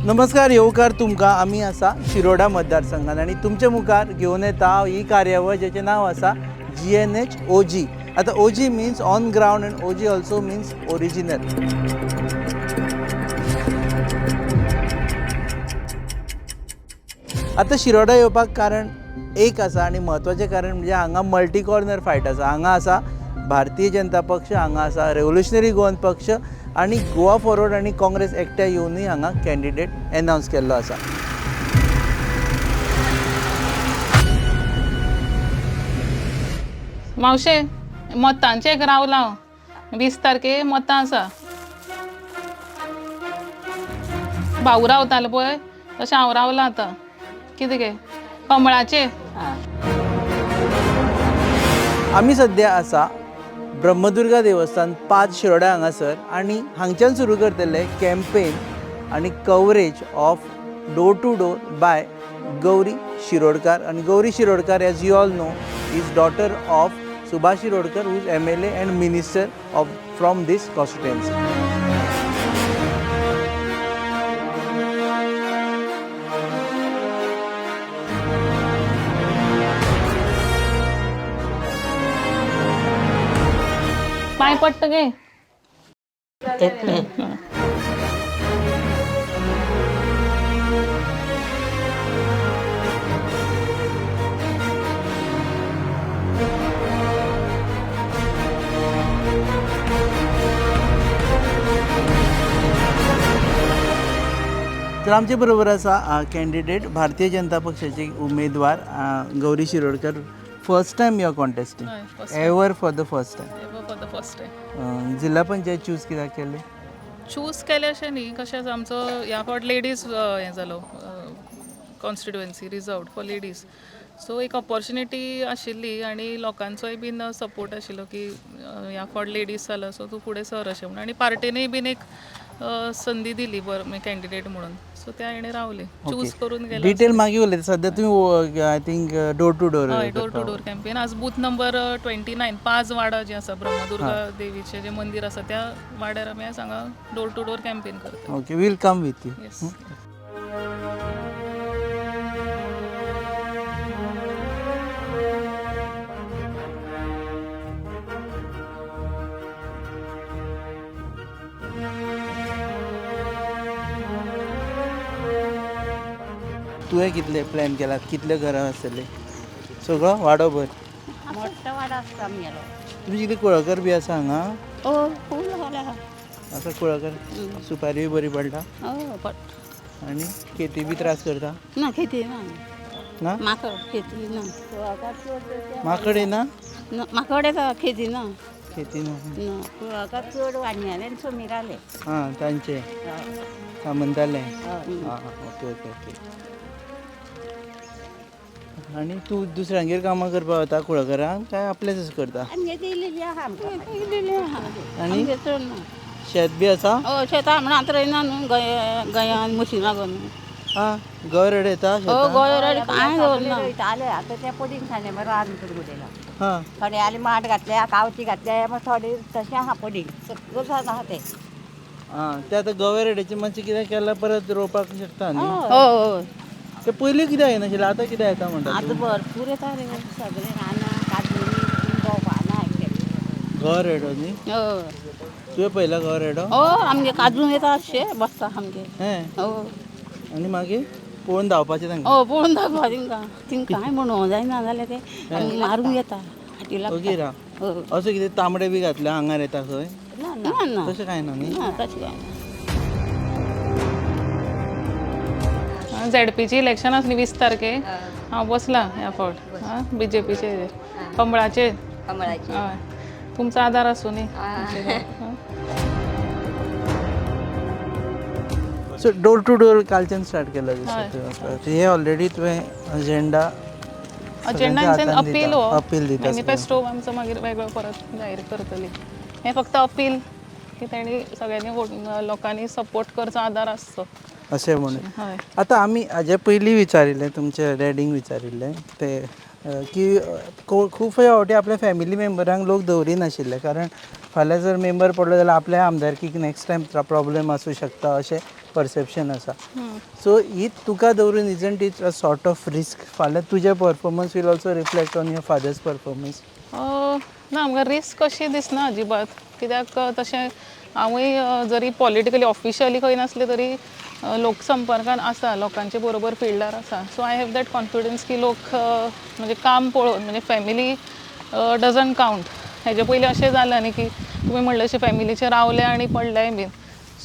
नमस्कार येवकार तुमकां आमी आसा शिरोडा मतदारसंघात आणि तुमच्या मुखार घेवन येता ही कार्यावळ जेचें नांव आसा GNH OG. आता OG means on ground and OG also means original. आता शिरोडा येवपाक कारण एक आसा आणि महत्वाचें कारण म्हणजे हांगा मल्टी कॉर्नर फायट आसा. हांगा आसा भारतीय जनता पक्ष, हांगा आसा रेव्होल्युशनरी गोवन पक्ष आणि गोवा फॉरवर्ड आणि काँग्रेस एकट्या येवनूय हांगा कॅन्डिडेट अनाउन्स केल्लो आसा. मावशे मतांचे एक रावला हांव 20 तारखे मतां आसा. भाऊ रावतालो पळय तशें हांव रावलां आतां. कितें गे कमळाचे. आमी सद्या आसा ब्रह्मदुर्गा देवस्थान 5 शिरोडा हांगासर आणि हांगच्यान सुरू करतले कॅम्पेन आणि coverage of door to door by Gauri Shirodkar. आणि Gauri Shirodkar as you all know is daughter of Subhash Shirodkar who is MLA and minister of from this constituency. पांय पडटा गे. तर आमचे बरोबर आसा कॅन्डिडेट भारतीय जनता पक्षाचे उमेदवार Gauri Shirodkar. First time you are contesting ever for the first time. जिल्हा पंचायत चूज कित्याक केले? चूज केले अशें न्ही, कशें आमचो ह्या फावट लेडीज हें जालो constituency reserved for ladies. So एक ऑपॉर्च्युनिटी आशिल्ली आनी लोकांचोय बीन सपोर्ट आशिल्लो की ह्या फावट लेडीज जालो सो तूं फुडें सर अशें म्हणून. आनी पार्टीनूय बीन एक संदी दिली बरें कॅन्डिडेट म्हणून. सो त्या हेणे रावले चूज करून गेले. डिटेल मागीर उलयता. सद्या तुमी I think door to door. हय डोर टू डोर कॅम्पेन. आज बूथ नंबर 29 5 वाडा जे आसा ब्रह्मदुर्गा देवीचें जे मंदिर आसा त्या वाड्यार आमी आज हांगा डोर टू डोर कॅम्पेन करता. Okay, we'll come with you. Yes. तुवें कितले प्लॅन केला? कितले घरां आसतले? सगळो वाडो भर? मोठा वाडा आसता आमगेलो. तुमी कितें कुळागर बी आसा हांगा? हो फूल वाडा आसा कुळागर? सुपारी बरी पडटा? हो पट आनी खेती बी त्रास करता? ना खेती ना ना माकड खेती ना. माकड येना? माकड येता खेती ना. खेती ना. ना कुळागर चड वाडण्याले आनी समिराले. हां तांचे सामंताले. हां ओके ओके ओके. आनी तूं दुसऱ्यांगेर कामां करपाक वता कुळागरांक काय आपलेच करता? आमगे दिलेली आहा आमकां. दिलेली आहा. आनी आमगे चड ना. शेत बी आसा? हो शेतां म्हणून आतां रोयना न्हू गोंयान मशिनां घालून. हां गवर येता हो शेतां? गोंय कांय दवरना. रोयताले आतां ते पडींग सांगले मागीर रान करून उडयला. हां थोडे आली माड घातल्या कावती घातल्या मागीर थोडे तशें आहा पडींग सगळं झाड आहा ते. हां ते आतां गवर येड्याचें मातशें कितें केल्यार परत रोवपाक शकता न्ही? हो ते पयलीं कित्याक येनाशिल्लें आतां कित्याक येता म्हणटा तूं? आतां भरपूर येता रे सगळे रानां काजूनी भोवपाना आयले. गवर येडो न्ही? हो तुवें पयला गवर येडो? हो आमगे काजून येता अशे बसता आमगे. हें हो आनी मागीर पळोवन धांवपाचें तांकां? हो पळोवन दाखवा तिंका कांय म्हणूंक जायना जाल्यार ते आमी मारूंक येता हाटी ओके लागता. रा. हो असो कितें तांबडे बी घातल्या आंगार येता खंय? ना ना ना तशें कांय ना न्ही? ना तशें कांय ना. ZP ची इलेक्शन आसली 20 तारखे. हांव बसलां ह्या फावट BJPचे कमळाचे. हय तुमचो आदार आसूं न्ही. सो डोर टू डोर कालच्यान स्टार्ट केला हे ऑलरेडी तुवें अजेंडा अपील हो अपील दिता मॅनिफेस्टो आमचो मागीर वेगळो परत जाहीर करतली. हें फक्त अपील की तेणी सगळ्यांनी लोकांनी सपोर्ट करचो, आदार आसचो अशें म्हणून. हय. आतां आमी हाजे पयलीं विचारिल्लें तुमचे डॅडींक विचारिल्लें ते की खूब फावटी आपल्या फॅमिली मेंबरांक लोक दवरिनाशिल्ले कारण फाल्यां जर मेंबर पडलो जाल्यार आपल्या आमदारकीक नेक्स्ट टायम प्रॉब्लेम आसूं शकता अशें परसेप्शन आसा. सो ही तुका दवरून isn't it a sort of risk फाल्यां तुजें performance will also reflect on your father's performance. ना आमकां रिस्क कशी दिसना अजिबात, कित्याक तशें हांवूय जरी पॉलिटिकली ऑफिशियली खंय नासलें तरी लोकसंपर्कान आसा, लोकांचे बरोबर फिल्डार आसा. So I have that confidence की लोक म्हणजे काम पळोवन म्हणजे फॅमिली डजंट कावंट. हेजे पयलीं अशें जालां न्ही की तुमी म्हणलें अशें फॅमिलीचे रावले आनी पडलेय बीन.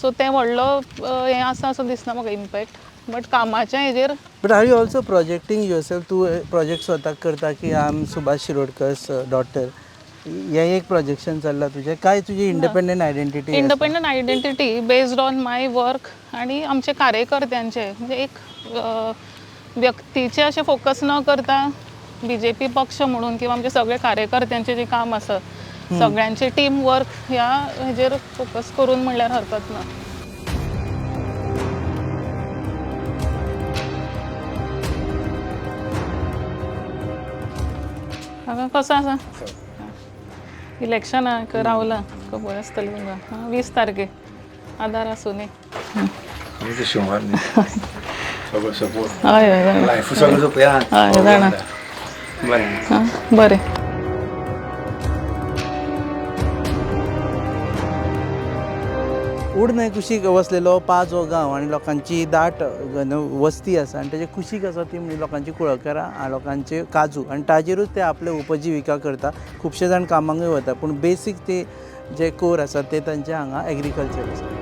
सो तें व्हडलो हें आसा असो दिसना म्हाका इम्पॅक्ट. बट कामाच्या हेजेर but are you also projecting yourself? तू प्रोजेक्ट स्वताक करता की I am Subhash Shirodkar's daughter, हें एक प्रोजेक्शन चल्लां तुजें काय तुजी independent identity? Independent identity based on my work आनी आमचे कार्यकर्त्यांचे, म्हणजे एक व्यक्तीचे अशें फोकस न करता BJP पक्ष म्हणून किंवा आमचे सगळे कार्यकर्त्यांचे जे काम आसा सगळ्यांचे टीम वर्क ह्या हेजेर फोकस करून म्हणल्यार हरकत ना. हांगा कसो आसा? इलेक्शनाक रावला खबर आसतली तुमकां. 20 तारखेक आदार आसूं न्ही. आमी शिवणार न्ही सगळो सपोर्ट हय हय जाणा. लायफ सगळो सोंपया. हय जाणा. बरें. बरें. उडनय कुशीक वसलेलो पाज हो गांव आनी लोकांची दाट वस्ती आसा आनी तेजे कुशीक आसा ती म्हणजे लोकांची कुळागरां, लोकांचे काजू आनी ताजेरूच ते आपले उपजिविका करता. खुबशे जाण कामांकूय वता पूण बेसीक ते जे कोर आसा ते तांचे हांगा एग्रीकल्चर आसा.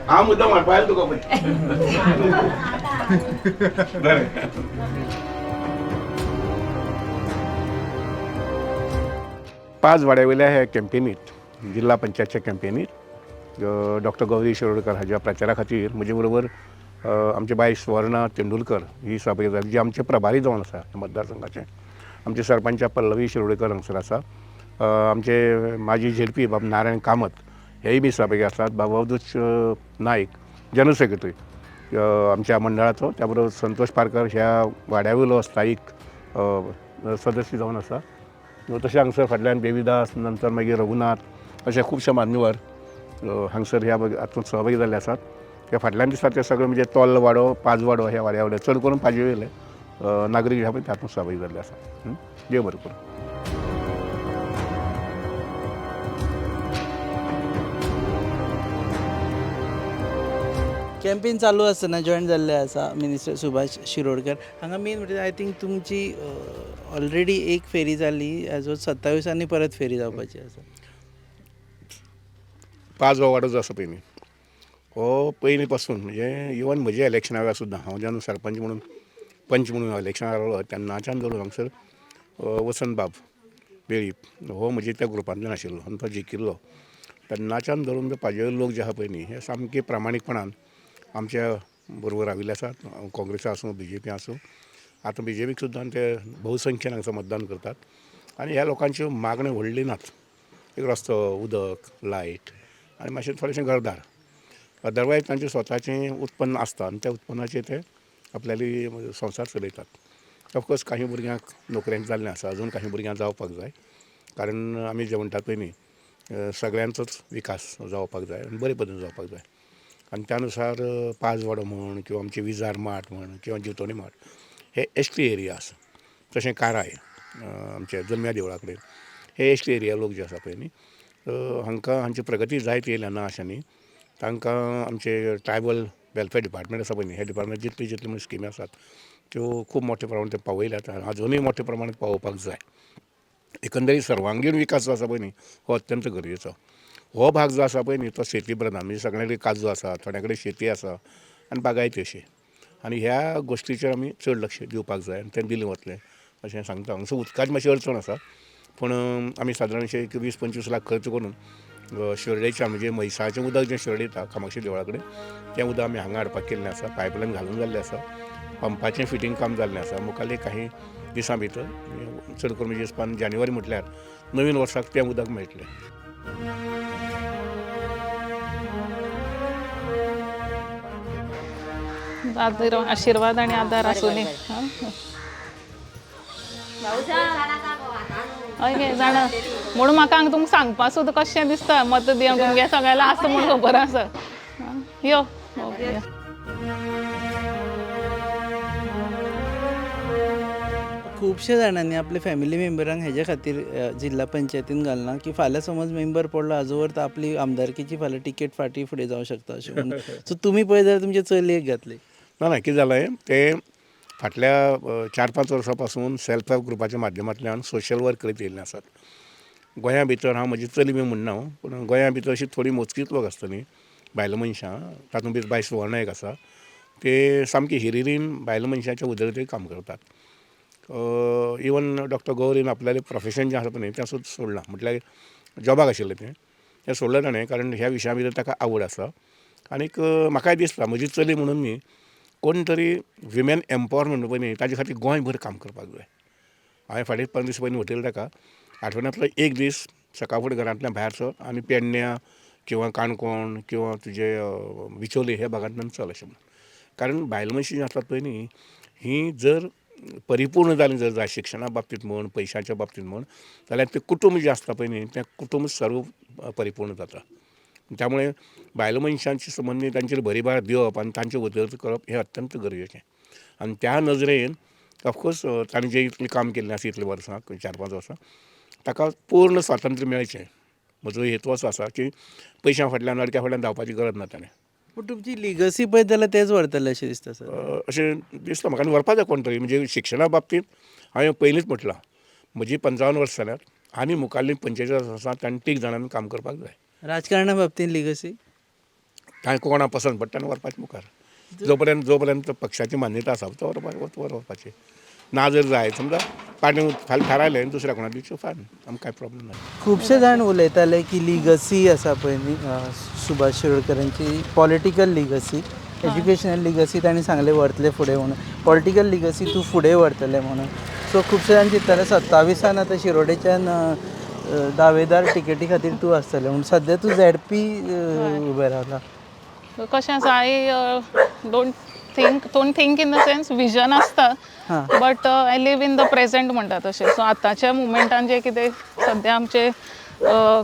हांव मुद्दाम म्हणपा आयलो तुका पळय. बरें. पांच वाड्यावयल्या हे कॅम्पेनींत, जिल्हा पंचायतच्या कॅम्पेनींत डॉक्टर गौरी शिरोडकर हाच्या प्रचारा खातीर म्हजे बरोबर आमचे बाय स्वर्णा तेंडुलकर ही सहभागी जाली, जी आमचे प्रभारी जावन आसा मतदारसंघाचे. आमचे सरपंच पल्लवी शिरोडकर हांगसर आसा. आमचे माजी झेडपी बाब नारायण कामत हेय बी सहभागी आसात. बाबा अवधूत नायक जनरल सेक्रेटरी आमच्या मंडळाचो, त्या बरोबर संतोष पारकर ह्या वाड्यावयलो स्थायीक सदस्य जावन आसा. तशें हांगसर फाटल्यान देवीदास, नंतर मागीर रघुनाथ अशे खुबशे मान्यवर हांगसर ह्या हातूंत सहभागी जाल्ले आसात. ते फाटल्यान दिसता ते सगळे म्हणजे तोल्ल वाडो, पाज वाडो ह्या वाड्या वयले चड करून पाजये वयले नागरीक ह्या पळय तातूंत सहभागी जाल्ले आसात. देव बरें करूं. कॅम्पेन चालू आसतना जॉयन जाल्ले आसा मिनिस्टर सुभाष शिरोडकर. हांगा मेन म्हणजे आय थिंक तुमची ऑलरेडी एक फेरी जाली, एजो 27 परत फेरी जावपाची आसा. पाज हो वाडो जो आसा पळय न्ही, हो पयलीं पासून म्हणजे इवन म्हज्या इलेक्शना वेळार सुद्दां हांव जेन्ना सरपंच म्हणून पंच म्हणून इलेक्शनाक रावलो तेन्नाच्यान धरून हांगसर वसंत बाब वेळीप हो म्हजे त्या ग्रुपांतल्यान आशिल्लो आनी तो जिखिल्लो. तेन्नाच्यान धरून ते पाजये लोक जे आहा पळय न्ही हे सामके प्रामाणीकपणान आमच्या बरोबर राविल्ले आसात. काँग्रेसा आसूं, BJP आसूं. आतां BJPक सुद्दां ते भोवसंख्येन हांगसर मतदान करतात. आनी ह्या लोकांच्यो मागण्यो व्हडल्यो नात. एक रस्तो, उदक, लायट आनी मातशें थोडेशें घरदार. अदरवायज तांचें स्वताचें उत्पन्न आसता आनी त्या उत्पन्नाचेर ते आपल्याली संवसार चलयतात. ऑफकोर्स काही भुरग्यांक नोकऱ्यांक जाल्लें आसा, अजून काही भुरग्यांक जावपाक जाय. कारण आमी जें म्हणटात पळय न्ही सगळ्यांचोच विकास जावपाक जाय आनी बरे पद्दतीन जावपाक जाय. आनी त्या अनुसार पाज वाडो म्हण किंवा आमचे विजार माट म्हण किंवा जिवतोणी माट हे एसटी एरिया आसा. तशें काराय आमचे जल्म्या देवळा कडेन हे एसटी एरिया लोक जे आसा पळय न्ही हांकां हांची प्रगती जायत येयल्या ना अशें न्ही. तांकां आमचे ट्रायबल वेलफेअर डिपार्टमेंट आसा पळय न्ही, हे डिपार्टमेंट जितली स्किमी आसात त्यो खूब मोठ्या प्रमाणांत ते पावयल्यात आनी अजुनूय मोठ्या प्रमाणांत पावोवपाक जाय. एकंदरीत सर्वांगीण विकास जो आसा पळय न्ही हो अत्यंत गरजेचो. हो भाग जो आसा पळय न्ही तो शेती प्रधान, म्हणजे सगळ्या कडेन काजू आसा, थोड्या कडेन शेती आसा आनी बागायती अशी. आनी ह्या गोश्टीचेर आमी चड लक्ष दिवपाक जाय आनी तें दिलें वतलें अशें सांगता. हांगसर उदकाची मातशी अडचण आसा पूण आमी सादारणशे 20-25 लाख खर्च करून शिरडेच्या म्हणजे म्हैसाचें उदक जें शिरडे येता कामाक्षी देवळा कडेन तें उदक आमी हांगा हाडपाक केल्लें आसा. पायपलायन घालून जाल्लें आसा. पंपाचें फिटींग काम जाल्लें आसा. मुखाल्ले काही दिसां भितर चड करून म्हणजे हिसपान जानेवारी म्हटल्यार नवीन वर्साक तें उदक मेळटलें. आशीर्वाद आणि आदार आसूं दी. हय गे जाणा म्हणून म्हाका हांगा तुमकां सांगपा सुद्दां कशें दिसता मत दिवंक तुमगे सगळ्याला आसता म्हूण खबर आसा. यो यो. खुबशे जाणांनी आपले फॅमिली मेंबरांक हेज्या खातीर जिल्हा पंचायतीन घालना की फाल्यां समज मेंबर पडलो हाजो अर्थ आपली आमदारकीची फाल्यां टिकेट फाटी फुडें जावं शकता अशें म्हणून. सो तुमी पळय जाल्यार तुमचे चलयेक घातले. ना कितें जालें ते फाटल्या 4-5 वर्सां पासून सेल्फ हेल्प ग्रुपाच्या माध्यमांतल्यान सोशल वर्क करीत येयल्ले आसात. गोंया भितर हांव म्हजी चली बी म्हणना पूण गोंया भितर अशी थोडी मोजकीच लोक आसता न्ही बायल मनशां, तातूंत भितर बाय सुवर्णा एक आसा, ते सामकी हिरिरीन बायल मनशांच्या उदरतेक काम करतात. इवन डॉक्टर गौरीन आपल्यालें प्रोफेशन जें आसा पळय तें सुद्दां सोडलां, म्हटल्यार जॉबाक आशिल्लें तें सोडलें ताणें कारण ह्या विशया भितर ताका आवड आसा. आनीक म्हाकाय दिसता म्हजी चली म्हणून न्ही कोण तरी विमेन एम्पावरमेंट पळय न्ही ताजे खातीर गोंयभर काम करपाक जाय. हांवें फाटीं 15 दीस पयलीं वटयलें ताका आठवड्यांतलो एक दीस सकाळ फुडें घरांतल्यान भायर सर आनी पेडण्यां किंवा काणकोण किंवा तुजे बिचोले ह्या भागांतल्यान चल अशें म्हणून. कारण बायल मनशां जीं आसतात पळय न्ही ही जर परिपूर्ण जालीं जर जाय शिक्षणा बाबतींत म्हण पयशांच्या बाबतींत म्हण जाल्यार तें कुटूंब जें आसता पळय न्ही तें कुटूंब सर्व परिपूर्ण जाता. त्यामुळे बायल मनशांचे संबंदी तांचेर भरीभार दिवप आनी तांचें उदरगत करप हें अत्यंत गरजेचें. आनी त्या नजरेन ऑफकोर्स ताणें जें इतलें काम केल्लें आसा इतल्या वर्सां 4-5 वर्सां ताका पूर्ण स्वातंत्र्य मेळचें म्हजो हेतू असो आसा की पयशां फाटल्यान अडक्या फाटल्यान धांवपाची गरज ना ताणें. पूण तुमची लिगसी पळयत जाल्यार तेच व्हरतले अशें दिसता सर. अशें दिसता म्हाका आनी व्हरपा जाय कोण तरी म्हणजे शिक्षणा बाबतींत हांवें पयलींच म्हटलां म्हजी 55 वर्सां जाल्यात आनी मुखाल्लीं 45 वर्सां ताणें तीग जाणांनी काम करपाक जाय. राजकारणा बाबतींत लिगसी कांय कोणाक पसंत पडटा आनी व्हरपाचें मुखार जोपर्यंत पक्षाची मान्यता आसा तो व्हरपाचें. ना जर जाय समजा पार्टीन फाल्यां थारायलें दुसऱ्या कोणाक दिवचें फायन आमकां कांय प्रॉब्लेम ना. खुबशे जाण उलयताले की लिगसी आसा पळय न्ही सुभाष शिरोडकरांची पॉलिटिकल लिगसी, एज्युकेशनल लिगसी तांणी सांगलें व्हरतले फुडें म्हणून, पॉलिटिकल लिगसी तूं फुडें व्हरतलें म्हणून. सो खुबशे जाण चिंत्ताले 27 आतां शिरोडेच्यान दावेदार टिकेटी खातीर तूं आसतलें म्हणून. सद्या तूं ZP उबें रावला. कशें आसा I don't think in the sense vision आसता but I live in the present म्हणटा तशें. सो आतांच्या मुवमेंटान जें कितें सद्या आमचें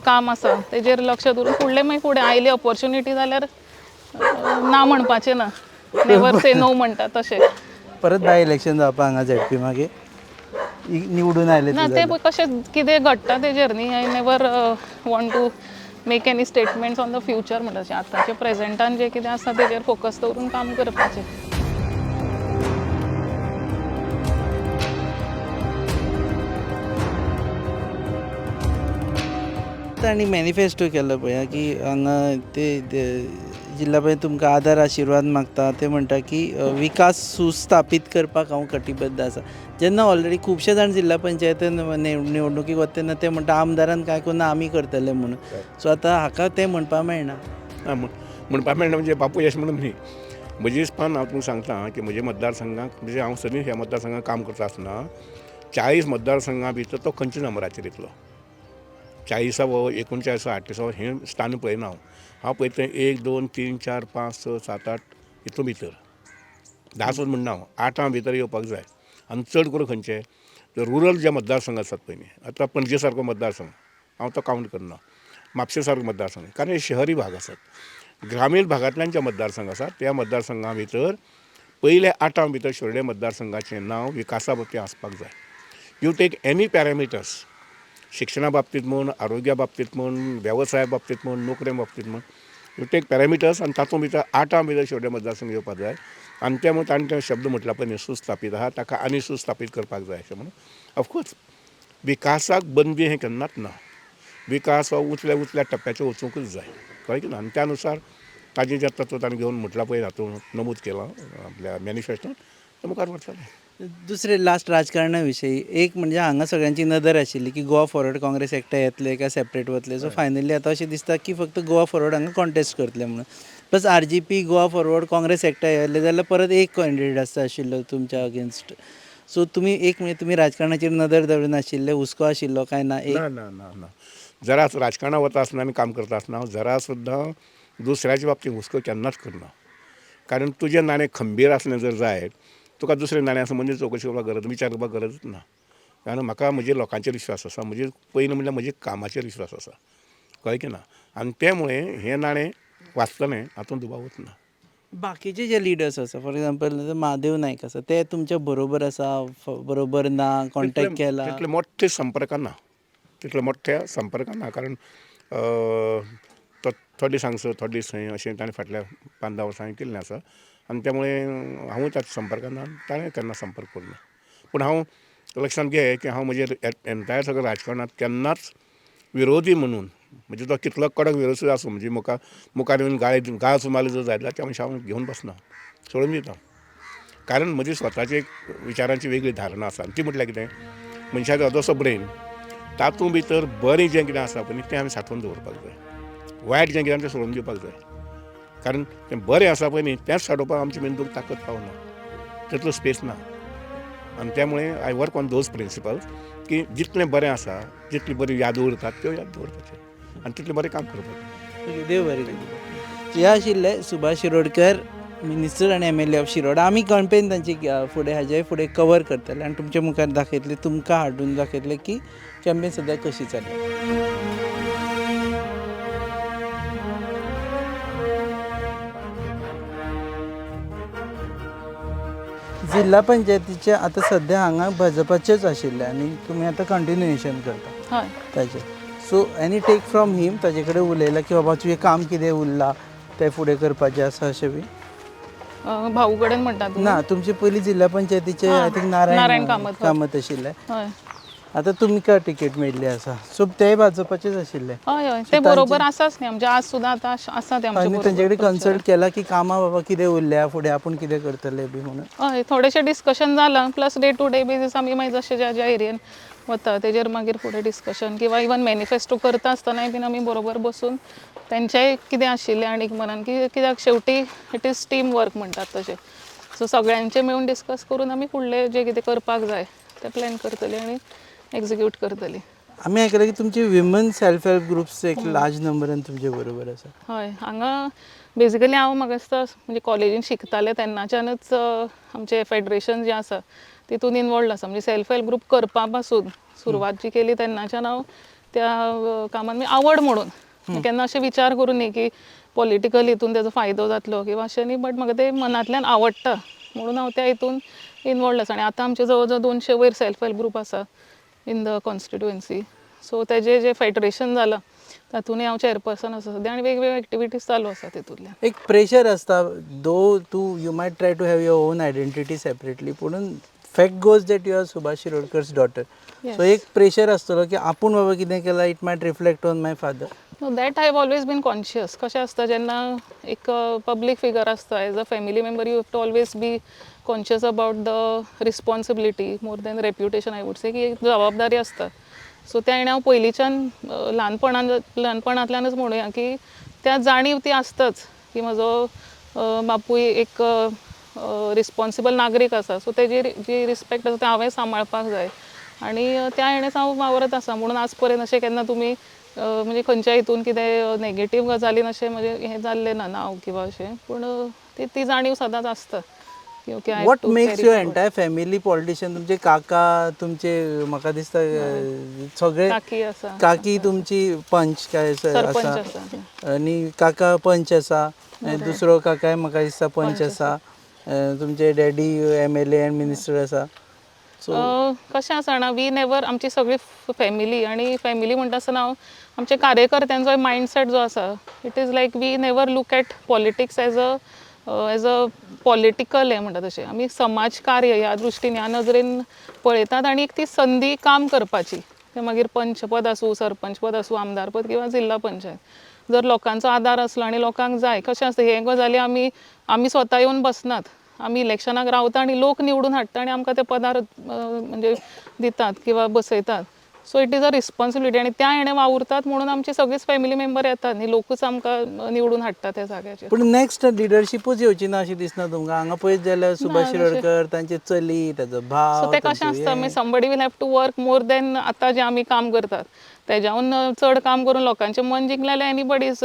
काम आसा तेजेर लक्ष दवरून फुडलें मागीर फुडें आयली ऑपॉर्च्युनिटी जाल्यार ना म्हणपाचें ना, नेवर से नो म्हणटा तशें. परत बाय इलेक्शन जावपा हांगा ZP मागीर निवडून आयले ना तें कशें कितें घडटा तेजेर न्ही. I never want to make any statements on the future म्हणटा तशें. आतांचे प्रेझेंटान जें कितें आसा तेजेर फोकस दवरून काम करपाचें. तांणी मॅनिफेस्टो केल्लो पळय की हांगा ते जिल्हा पंचायत तुमकां आदार आशिर्वाद मागता. ते म्हणटा की विकास सुस्थापीत करपाक हांव कटिबद्ध आसा. जेन्ना ऑलरेडी खुबशे जाण जिल्हा पंचायतीन निवडणुकीक वता तेन्ना ते म्हणटा आमदारान कांय करून आमी करतले म्हणून. सो आतां हाका तें म्हणपा मेळना. म्हणपा मेळना म्हणजे बापूय अशें म्हणून न्ही. म्हजे हिसपान हांव तुमकां सांगता की म्हज्या मतदारसंघाक म्हणजे हांव सगळीं ह्या मतदारसंघाक काम करता आसतना 40 मतदारसंघां भितर तो खंयच्या नंबराचेर येतलो. 40 39 38 हें स्थान पळयना हांव पळयता 1 2 3 4 5 6 7 8 हितून भितर 10 सुद्दां म्हणना हांव 8 भितर येवपाक जाय. आनी चड करून खंयचे तर रुरल जे मतदारसंघ आसात पळय न्ही आतां पणजे सारको मतदारसंघ हांव तो कावंट करना, म्हापशे सारको मतदारसंघ कारण हे शहरी भाग आसात. ग्रामीण भागांतल्यान जे मतदारसंघ आसात त्या मतदारसंघां भितर पयले 8 भितर शिरोडे मतदारसंघाचें नांव विकासा बाबतींत आसपाक जाय. यू टेक एनी पॅरामिटर्स शिक्षणा बाबतींत म्हण, आरोग्या बाबतींत म्हण, वेवसाया बाबतींत म्हण, नोकऱ्या बाबतींत म्हण, यू टेक पॅरामिटर्स आनी तातूंत भितर 8 भितर शिरोडे मतदारसंघ येवपाक जाय. आनी ते म्हणून ताणें ते शब्द म्हटला पळय न्ही सुस्थापीत आहा ताका आनी सुस्थापीत करपाक जाय अशें म्हणून. ऑफकोर्स विकासाक बंदी हें केन्नाच ना. विकास हो उचल्या टप्प्याचेर वचूंकच जाय कळ्ळें की ना. आनी त्या नुसार ताजें जें तत्व ताणें घेवन म्हटलां पळय हातूंत नमूद केलां आपल्या मॅनिफेस्टोंत ते मुखार व्हरतले. दुसरे लास्ट राजकारणा विशयी एक म्हणजे हांगा सगळ्यांची नदर आशिल्ली की गोवा फॉरवर्ड काँग्रेस एकठांय येतले काय सेपरेट वतले. सो फायनली आतां अशें दिसता की फक्त गोवा फॉरवर्ड हांगा कॉन्टेस्ट करतले म्हणून. Plus RGP Goa forward Congress एकठांय येयले जाल्यार परत एक कॅन्डिडेट आसता आशिल्लो तुमच्या अगेन्स्ट. सो तुमी एक म्हणजे तुमी राजकारणाचेर नदर दवरून आशिल्ले हुस्को आशिल्लो काय ना. ना जरा राजकारणांत वता आसतना आनी काम करता आसतना हांव जरा सुद्दां दुसऱ्याच्या बाबतींत हुस्को केन्नाच करना. कारण तुजें नाणें खंबीर आसलें जर जायत तुका दुसरें नाणें आसा म्हणजे चवकशी करपाक गरज विचार करपाक गरजच ना. कारण म्हाका म्हजे लोकांचेर विश्वास आसा, म्हजे पयलीं म्हणल्यार म्हजे कामाचेर विश्वास आसा, कळ्ळें की ना. आनी त्यामुळे हें नाणें वाचतलें हातूंत दुबावच ना. बाकीचे जे लिडर्स आसा फॉर एग्जांपल महादेव नायक आसा ते तुमच्या बरोबर आसा बरोबर ना कॉन्टॅक्ट केला? तितले मोठे संपर्कां ना, तितले मोठ्या संपर्कां ना. कारण तो थोडे दीस हांगसर थोडे दीस थंय अशें ताणें फाटल्या 5-10 वर्सांनी केल्लें आसा. आनी त्यामुळे हांवूय ताच्या संपर्कांत ना, ताणें केन्ना संपर्क करूं ना. पूण हांव लक्षांत घे की हांव म्हजे एन्टायर सगळ्या राजकारणांत केन्नाच विरोधी म्हणून म्हणजे तो कितलो कडक विरोध सुद्दां आसूं म्हणजे मुखार येवन गाळ सुमारले जर जायत जाल्यार त्या मनशाक हांव घेवन बसना, सोडून दिता. कारण म्हजी स्वताची एक विचारांची वेगळी धारणा आसा. ती म्हटल्यार कितें, मनशाचो अदोसो ब्रेन तातूंत भितर बरें जें कितें आसा पळय तें आमी सांठोवन दवरपाक जाय, वायट जें कितें आसा तें सोडून दिवपाक जाय. कारण तें बरें आसा पळय न्ही तेंच सांठोवपाक आमच्या मेंदूक ताकद पावना, तितलो स्पेस ना. आनी त्यामुळे I work on those principles की जितलें बरें आसा, जितली बरी याद उरतात त्यो याद दवरपाचें आनी तितलें बरें काम करपाचें. देव बरें करूं. हे आशिल्ले सुभाष शिरोडकर, मिनिस्टर आनी MLA ऑफ शिरोडा. आमी कॅम्पेन तांची फुडें हाजे फुडें कवर करतले आनी तुमच्या मुखार दाखयतले, तुमकां हाडून दाखयतले की कॅम्पेन सद्या कशी चल्ल्या. जिल्हा पंचायतीचे आतां सद्या हांगा भाजपाचेच आशिल्ले आनी तुमी आतां कंटिन्युएशन करता हय. ताजें. So any take from him ताजे कडेन उलयला की बाबा तुजें काम कितें उरलां तें फुडें करपाचें आसा अशें बी? भाऊ कडेन म्हणटा तूं? ना, तुमचे पयलीं जिल्हा पंचायतीचे आय थिंक नारायण कामत आशिल्ले. हय आतां तुमकां टिकेट मेळिल्ली आसा, सो ते भाजपाचेच आशिल्ले. हय हय ते बरोबर आसाच न्ही म्हणजे आज सुद्दां आतां आसा ते आमचे आनी बरोबर. तांचे कडेन कन्सल्ट केला की कामां बाबा कितें उरल्या फुडें आपूण कितें करतले बी म्हणून? हय थोडेशें डिस्कशन जालां plus day to day basis आमी मागीर जशें ज्या ज्या एरियेन वता तेजेर मागीर फुडें डिस्कशन किंवा इवन मॅनिफेस्टो करता आसतनाय बीन आमी बरोबर बसून तेंचेंय कितें आशिल्लें आनीक मनान की कित्याक शेवटी इट इज टीम वर्क म्हणटात तशें. सो सगळ्यांचें मेळून डिस्कस करून आमी फुडलें जें कितें करपाक जाय तें प्लॅन करतलीं आनी एक्झिक्यूट करतलीं. आमी आयकलां की तुमचे विमन सेल्फ हेल्प ग्रुप्स एक लार्ज नंबरान तुमचे बरोबर आसा. हय हांगा बेजिकली हांव म्हाका दिसता म्हणजे कॉलेजीन शिकतालें तेन्नाच्यानच आमचें फेडरेशन जें आसा तितून इनवॉल्ड आसा. म्हणजे सेल्फ हेल्प ग्रूप करपा पासून सुरवात जी केली तेन्नाच्यान हांव त्या कामान आवड म्हणून केन्ना अशें विचार करूं न्ही की पॉलिटिकल हितून तेजो फायदो जातलो किंवा अशें न्ही, बट म्हाका ते मनांतल्यान आवडटा म्हणून हांव त्या हितून इनवॉल्ड आसा. आनी आतां आमचे जवळ जवळ 200 वयर सेल्फ हेल्प ग्रूप आसा इन द कॉन्स्टिट्युएन्सी. सो तेजें जें फेडरेशन जालां तातूंतय हांव चेअरपर्सन आसा सद्या आनी वेगवेगळ्यो एक्टिविटीज चालू आसा तितूंतल्यान. एक प्रेशर आसता though you might try to have your own identity separately, पूण fact goes that you are Subhash Shirodkar's daughter. So एक प्रेशर आसतलो की आपूण बाबा कितें केलां it might reflect on my father. No that I have always been conscious. कशें आसता जेन्ना एक पब्लीक फिगर आसता as a family member you have to always be conscious about the responsibility more than reputation I wood से की एक जबाबदारी आसता. So त्या हांव पयलींच्यान ल्हानपणांतल्यानच म्हणुया की त्या जाणीव ती आसताच की म्हजो बापूय एक रिस्पॉन्सिबल नागरीक आसा. सो तेजी जी रिस्पेक्ट आसा तें हांवें सांबाळपाक जाय आनी त्या हेणेच हांव वावरत आसा. म्हणून आज पर्यंत अशें केन्ना तुमी म्हणजे खंयच्या हितून कितें नेगेटीव गजालीन अशें म्हणजे हें जाल्लें ना नांव किंवा अशें, पूण ती जाणीव सदांच आसता. What makes your entire family politician? तुमचे काका तुमचे म्हाका दिसता सगळे काकी तुमची पंच काय आसा आनी काका पंच आसा आनी दुसरो काकाय म्हाका दिसता पंच आसा, तुमचे डॅडी MLA एंड मिनिस्टर आसा. कशें आसा जाणा वी नेवर आमची सगळी फॅमिली आनी फॅमिली म्हणटा आसतना हांव आमचे कार्यकर्त्यांचो मायंडसेट जो आसा it is like we never look at politics as a political हें म्हणटा तशें. आमी समाजकार्य ह्या दृश्टीन ह्या नजरेन पळयतात आनी एक ती संदी काम करपाची, तें मागीर पंचपद आसूं सरपंच पद आसूं आमदार पद किंवा जिल्हा पंचायत. जर लोकांचो आदार आसलो आनी लोकांक जाय कशें आसता हे गजाली आमी स्वता येवन बसनात, आमी इलेक्शनाक रावता आनी लोक निवडून हाडटा आनी आमकां ते पदार म्हणजे दितात किंवा बसयतात. So it is a responsibility आनी त्या हेणें वावुरतात म्हणून आमची सगळीच फॅमिली मेंबर येतात न्ही, लोकूच आमकां निवडून हाडटा त्या जाग्याचेर. पूण नेक्स्ट लिडरशीपूच येवची ना अशें दिसना तुमकां? हांगा पळयत जाल्यार सुभाष शिरोडकर तांचे चली ताचो भाव. सो तें कशें आसता somebody will have to work more than आतां जें आमी काम करतात तेज्याहून चड काम करून लोकांचें मन जिंकलें जाल्यार एनीबडी इज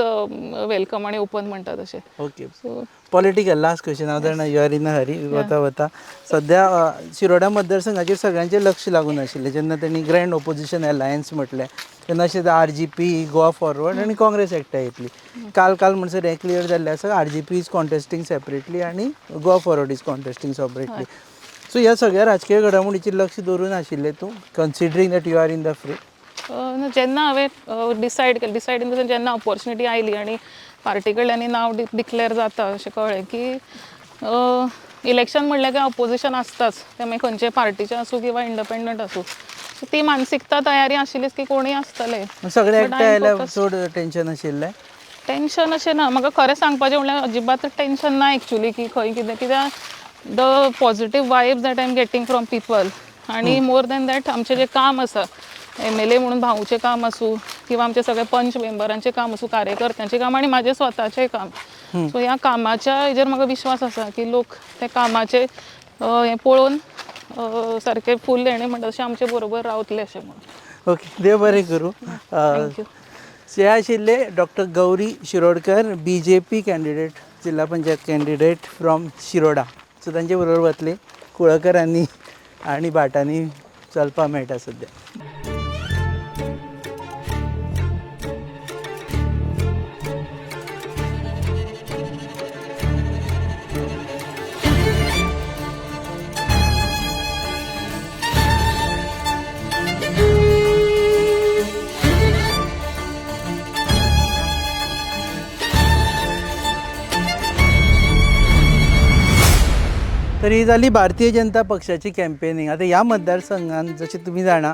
वेलकम आनी ओपन म्हणटा तशें. Okay so political last question हांव जाणा यू आर इन हरी वता सध्या शिरोडा मतदारसंघाचेर सगळ्यांचें लक्ष लागून आशिल्लें जेन्ना तेणी ग्रँड ओपोजिशन अलायन्स म्हटलें तेन्ना अशें RGP गोवा फॉरवर्ड आनी काँग्रेस एकठांय येतली. काल म्हणसर हें क्लियर जाल्लें आसा RGP इज कॉन्टेस्टींग सेपरेटली आनी Goa Forward is contesting separately. So ह्या सगळ्या राजकीय घडामोडीचेर लक्ष दवरून आशिल्लें तूं considering that you are in the fray. जेन्ना हांवें डिसायड इन द सेन्स जेन्ना ऑपॉर्च्युनिटी आयली आनी पार्टी कडल्यान नांव डिक्लेअर जाता अशें कळ्ळें की इलेक्शन म्हणलें की ऑपोजिशन आसताच, तें मागीर खंयचे पार्टीचें आसूं किंवा इंडिपेंडंट आसूं. सो ती मानसिकता तयारी आशिल्लीच की कोणूय आसतलें. सगळे एकठांय आयल्यार चड टेन्शन आशिल्लें. टेन्शन अशें ना, म्हाका खरें सांगपाचें म्हणल्यार अजिबात टेन्शन ना एक्चुली की खंय कितें, कित्याक the positive vibes that I am getting from people आनी मोर दॅन दॅट आमचें जें काम आसा MLA म्हणून भाऊचें काम आसूं किंवा आमचे सगळे पंच मेंबरांचें काम आसूं, कार्यकर्त्यांचें काम आनी म्हाजें स्वताचें काम. सो ह्या कामाच्या हेजेर म्हाका विश्वास आसा की लोक त्या कामाचें हें पळोवन सारकें फूल हेणें म्हणटा तशें आमचे बरोबर रावतले अशें म्हणून. ओके देव बरें करूं. थँक्यू. हे आशिल्ले doctor Gauri Shirodkar BJP candidate, जिल्हा panchayat candidate from Shiroda. So तांचे बरोबर वतली कुळकरांनी आनी भाटांनी चलपा मेळटा सद्या. तर ही जाली भारतीय जनता पक्षाची कॅम्पेनिंग. आता ह्या मतदारसंघात जशें तुमी जाणा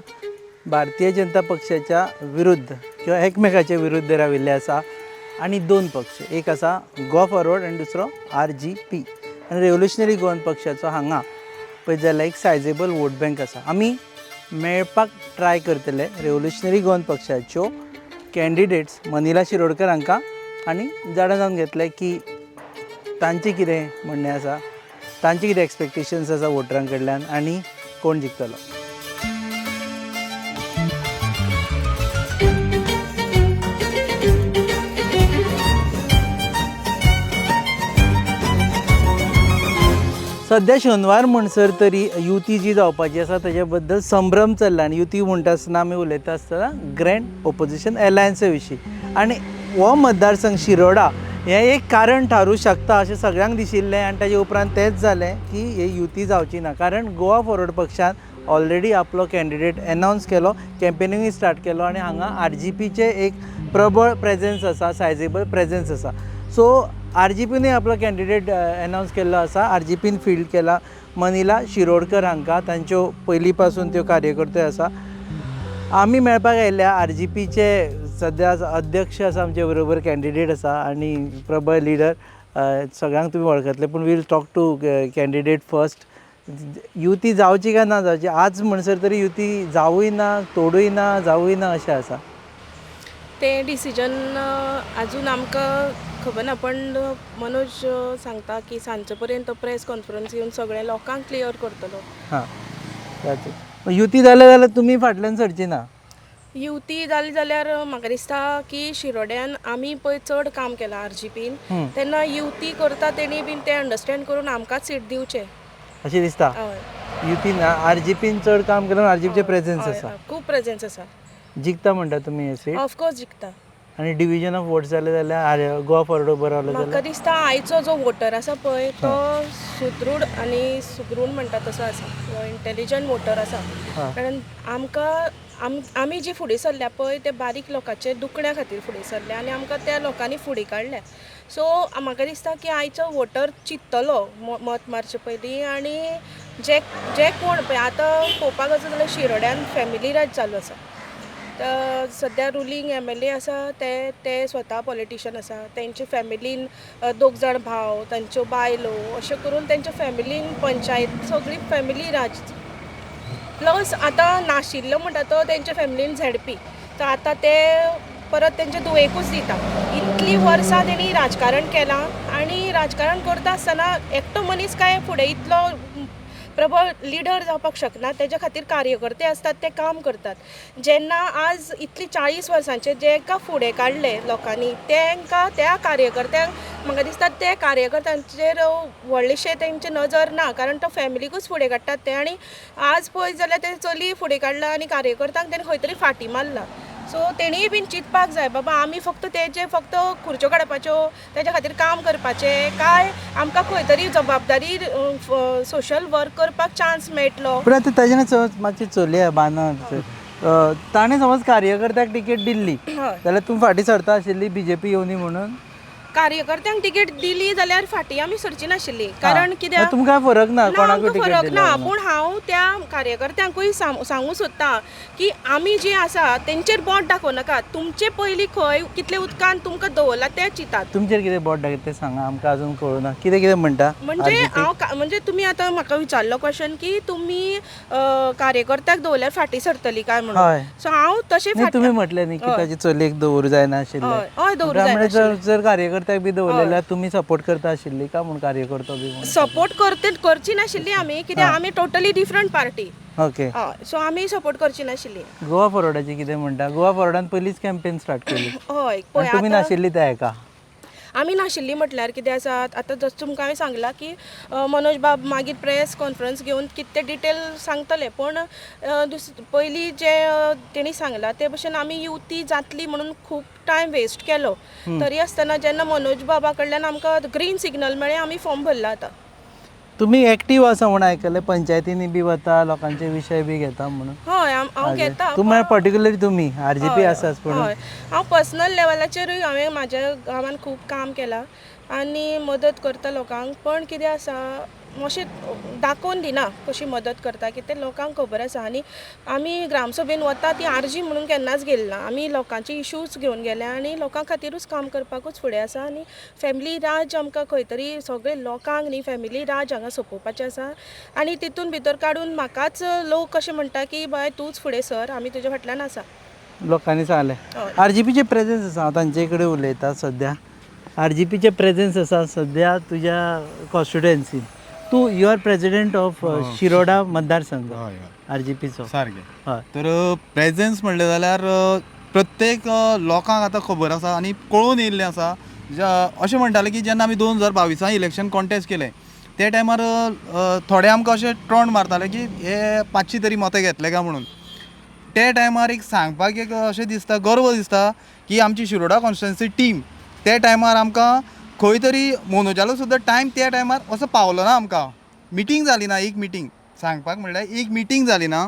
भारतीय जनता पक्षाच्या विरुद्ध किंवा एकमेकाच्या विरुद्ध राविल्ले आसा आनी दोन पक्ष, एक आसा गोवा फॉरवर्ड आनी दुसरो RGP. आनी रेव्होल्युशनरी गोवन पक्षाचो हांगा पळयत जाल्यार एक सायजेबल वोट बँक आसा. आमी मेळपाक ट्राय करतले रेव्होल्युशनरी गोवन पक्षाच्यो कॅन्डिडेट्स मनिला शिरोडकर हांकां आनी जाणा जावन घेतले की तांचें कितें म्हणणें आसा, तांचे कितें एक्सपेक्टेशन्स आसा वोटरां कडल्यान आनी कोण जिखतलो. सध्या शेनवार म्हणसर तरी युती जी जावपाची आसा ताजे बद्दल संभ्रम चल्ला आनी युती म्हणटा आसतना आमी उलयता आसतना ग्रँड ओपोजिशन अलायन्सा विशीं. आनी हो मतदारसंघ शिरोडा हें एक कारण थारूं शकता अशें सगळ्यांक दिशिल्लें आनी ताजे उपरांत तेंच जालें की ही युती जावची ना, कारण गोवा फॉरवर्ड पक्षान ऑलरेडी आपलो कॅन्डिडेट अनावन्स केलो, कॅम्पेनिंगूय स्टार्ट केलो आनी हांगा RGPचे एक प्रबळ प्रेझेन्स आसा, सायजेबल प्रेझेन्स आसा. सो RGPनूय आपलो कॅन्डिडेट अनावन्स केल्लो आसा. RGPन फील्ड केला मनिला शिरोडकर हांकां, तांच्यो पयलीं पासून त्यो कार्यकर्त्यो आसा. आमी मेळपाक आयिल्ल्या RGPचे सद्या अध्यक्ष आसा आमचे बरोबर, कॅन्डिडेट आसा आनी प्रबळ लिडर, सगळ्यांक तुमी वळखतले, पूण we'll talk to candidate first. युती जावची काय ना जावची, आज म्हणसर तरी युती जावूय ना, तोडूय ना, जावूय ना अशें आसा. ते डिसिजन अजून आमकां खबर ना, पण मनोज सांगता की सांजे पर्यंत प्रेस कॉन्फरन्स घेवन सगळे लोकांक क्लियर करतलो. हां जाता युती जाल्यार तुमी फाटल्यान सरची ना. युती जाली जाल्यार म्हाका दिसता की शिरोड्यान आमी पळय चड काम केलां RGPन, तेन्ना युती करता तेणी बीन ते अंडरस्टँड करून आमकांच सीट दिवचे अशें दिसता. हय, युतीन RGPन चड काम केलें, RGPचे प्रेझेन्स हय, आसा. हय, खूब प्रेझेन्स आसा. जिखता म्हणटा तुमी हे सीट. ऑफकोर्स जिखता. आनी डिविजन ऑफ वोट्स जाले जाल्यार गोवा फॉरवर्ड बरो जालो म्हाका जाल्यार दिसता आयचो जो वोटर आसा पळय तो सुदृढ आनी सुदृढ म्हणटा तसो आसा, इंटेलिजंट वोटर आसा. कारण आमकां आमी जी फुडें सरल्या पळय ते बारीक लोकांचे दुखण्या खातीर फुडें सरल्या आनी आमकां त्या लोकांनी फुडें काडल्या. सो म्हाका दिसता की आयचो वोटर चिंततलो मत मारचे पयलीं. आनी जे कोण पळय आतां पळोवपाक वचत जाल्यार शिरोड्यान फॅमिली राज चालू आसा. सद्या रुलींग MLA आसा ते स्वता पॉलिटिशियन आसा. तेंचे फॅमिलीन 2 जाण भाव, तांच्यो बायलो, अशें करून तेंच्या फॅमिलीन पंचायत सगळी फॅमिली राज. प्लस आतां नाशिल्लो म्हणटा तो तेंच्या फॅमिलीन ZP, तर आतां ते परत तेंचे दुयेकूच दिता. इतलीं वर्सां तेणी राजकारण केलां आनी राजकारण करता आसतना एकटो मनीस काय फुडें इतलो प्रबळ लिडर जावपाक शकना तेज्या खातीर कार्यकर्ते असतात ते काम करतात जेन्ना आज इतली 40 वर्सांचे जेका फुडें काडले लोकांनी तेंकां त्या कार्यकर्त्यांक म्हाका दिसता ते कार्यकर्त्यांचेर व्हडलेशे तेंचे नजर ना कारण तो फॅमिलीकूच फुडें काडटात ते आनी आज पळयत जाल्यार ते चली फुडें काडला आनी कार्यकर्त्यांक तेणी खंय तरी फाटी मारला सो तेणीय बीन चिंतपाक जाय बाबा आमी फक्त तेजे फक्त खुर्च्यो काडपाच्यो तेज्या खातीर काम करपाचें काय आमकां खंय तरी जबाबदारी सोशल वर्क करपाक चान्स मेळटलो पूण आतां ताजें समज मातशी चलया बांदत ताणें समज कार्यकर्त्याक टिकेट दिल्ली जाल्यार तूं फाटीं सरता आशिल्ली BJP येवनी म्हणून कार्यकर्त्यांक तिकेट दिली जाल्यार फाटीं आमी सरची नाशिल्ली कारण कित्याक तुमकां फरक ना कोणाकूय टिकेट फरक दिला ना पूण हांव त्या कार्यकर्त्यांकूय सांगूं सोदतां की आमी जे आसा तेंचेर बोट दाखोव नाका तुमचे पयलीं खंय कितले उदकान तुमकां दवरला ते चिंतात तुमचेर कितें बोट दाखयता तें सांगा आमकां अजून कळुना कितें कितें म्हणटा म्हणजे हांव म्हणजे तुमी आतां म्हाका विचारलो क्वेश्चन की तुमी कार्यकर्त्याक दवरल्यार फाटीं सरतली काय म्हणून सो हांव तशें तुमी म्हटलें न्ही की ताची चलयेक दवरूं जायना आशिल्लें हय दवरूं जाय जर कार्यकर्त्याक बी दवरलेल्यार तुमी सपोर्ट करता आशिल्ली का म्हूण कार्यकर्तो बी सपोर्ट करची नाशिल्ली आमी कित्याक आमी totally different party okay so आमी सपोर्ट करची नाशिल्ली गोवा फॉरवर्डाची कितें म्हणटा गोवा फॉरवर्डान पयलींच कॅम्पेन स्टार्ट केली हय आनी तुमी नाशिल्ली त्या हेका आमी नाशिल्ली म्हटल्यार कितें आसा आतां जसं तुमकां हांवें सांगलां की मनोज बाब मागीर प्रेस कॉन्फरन्स घेवन कितें ते डिटेल सांगतले पण पयलीं जे तेणी सांगलां ते भशेन आमी युती जातली म्हणून खूब टायम वेस्ट केलो तरी आसतना जेन्ना मनोज बाबा कडल्यान आमकां ग्रीन सिग्नल मेळ्ळें आमी फॉर्म भरला आतां तुमी एक्टीव आसा म्हूण आयकलें पंचायतींनी बी वता लोकांचे विशय बी घेता म्हणून हय हांव घेता तुमी पर्टिक्युलरली तुमी RGP आसाच पूण हय हांव पर्सनल लेवलाचेरूय हांवें म्हाज्या गांवांत खूब काम केलां आनी मदत करता लोकांक पण कितें आसा अशें दाखोवन दिना कशी मदत करता की ते लोकांक खबर आसा आनी आमी ग्रामसभेन वता ती आरजी म्हणून केन्नाच गेली ना आमी लोकांचे इश्यूज घेवन गेले आनी लोकां खातीरूच काम करपाकूच फुडें आसा आनी फॅमिली राज आमकां खंय तरी सगळे लोकांक न्ही फॅमिली राज हांगा सोंपोवपाचें आसा आनी तितून भितर काडून म्हाकाच लोक कशें म्हणटा की बाय तूंच फुडें सर आमी तुज्या फाटल्यान आसा लोकांनी सांगलें RGPचे प्रेझेन्स आसा हांव तांचे कडेन उलयता सद्या RGPचे प्रेझेन्स आसा सद्या तुज्या कॉन्स्टिट्युएन्सीन तू you are president of Shiroda मतदारसंघ RGPचो सारकें हय तर प्रेझेन्स म्हणलें जाल्यार प्रत्येक लोकांक आतां खबर आसा आनी कळून येयल्लें आसा अशें म्हणटाले की जेन्ना आमी 2022 इलेक्शन कॉन्टेस्ट केलें ते टायमार थोडे आमकां अशें ट्रोंड मारताले की हे 500 तरी मतां घेतले काय म्हणून ते टायमार एक सांगपाक एक अशें दिसता गर्व दिसता की आमची शिरोडा कॉन्स्टिट्युएन्सी टीम ते टायमार आमकां खंय तरी मनोजालो सुद्दां टायम त्या टायमार असो पावलो ना आमकां मिटींग जाली ना एक मिटींग सांगपाक म्हणल्यार एक मिटींग जाली ना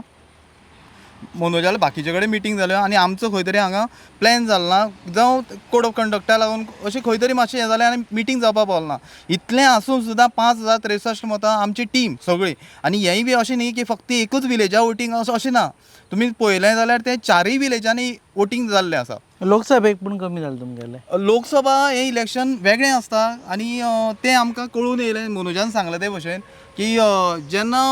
मनोजालो बाकीचे कडेन मिटींग जाल्यो आनी आमचो खंय तरी हांगा प्लॅन जालो ना जावं कोड ऑफ कंडक्टा लागून अशें खंय तरी मातशें हें जालें आनी मिटींग जावपाक पावलो ना इतलें आसून सुद्दां 5063 मतां आमची टीम सगळी आनी हेंय बी अशें न्ही की फक्त एकूच विलेजा वोटींग अशें ना तुमी पळयलें जाल्यार ते 4 विलेजांनी वोटींग जाल्लें आसा लोकसभेक पूण कमी जालें तुमगेलें लोकसभा हें इलेक्शन वेगळें आसता आनी तें आमकां कळून येयलें मनोजान सांगलें ते भशेन की जेन्ना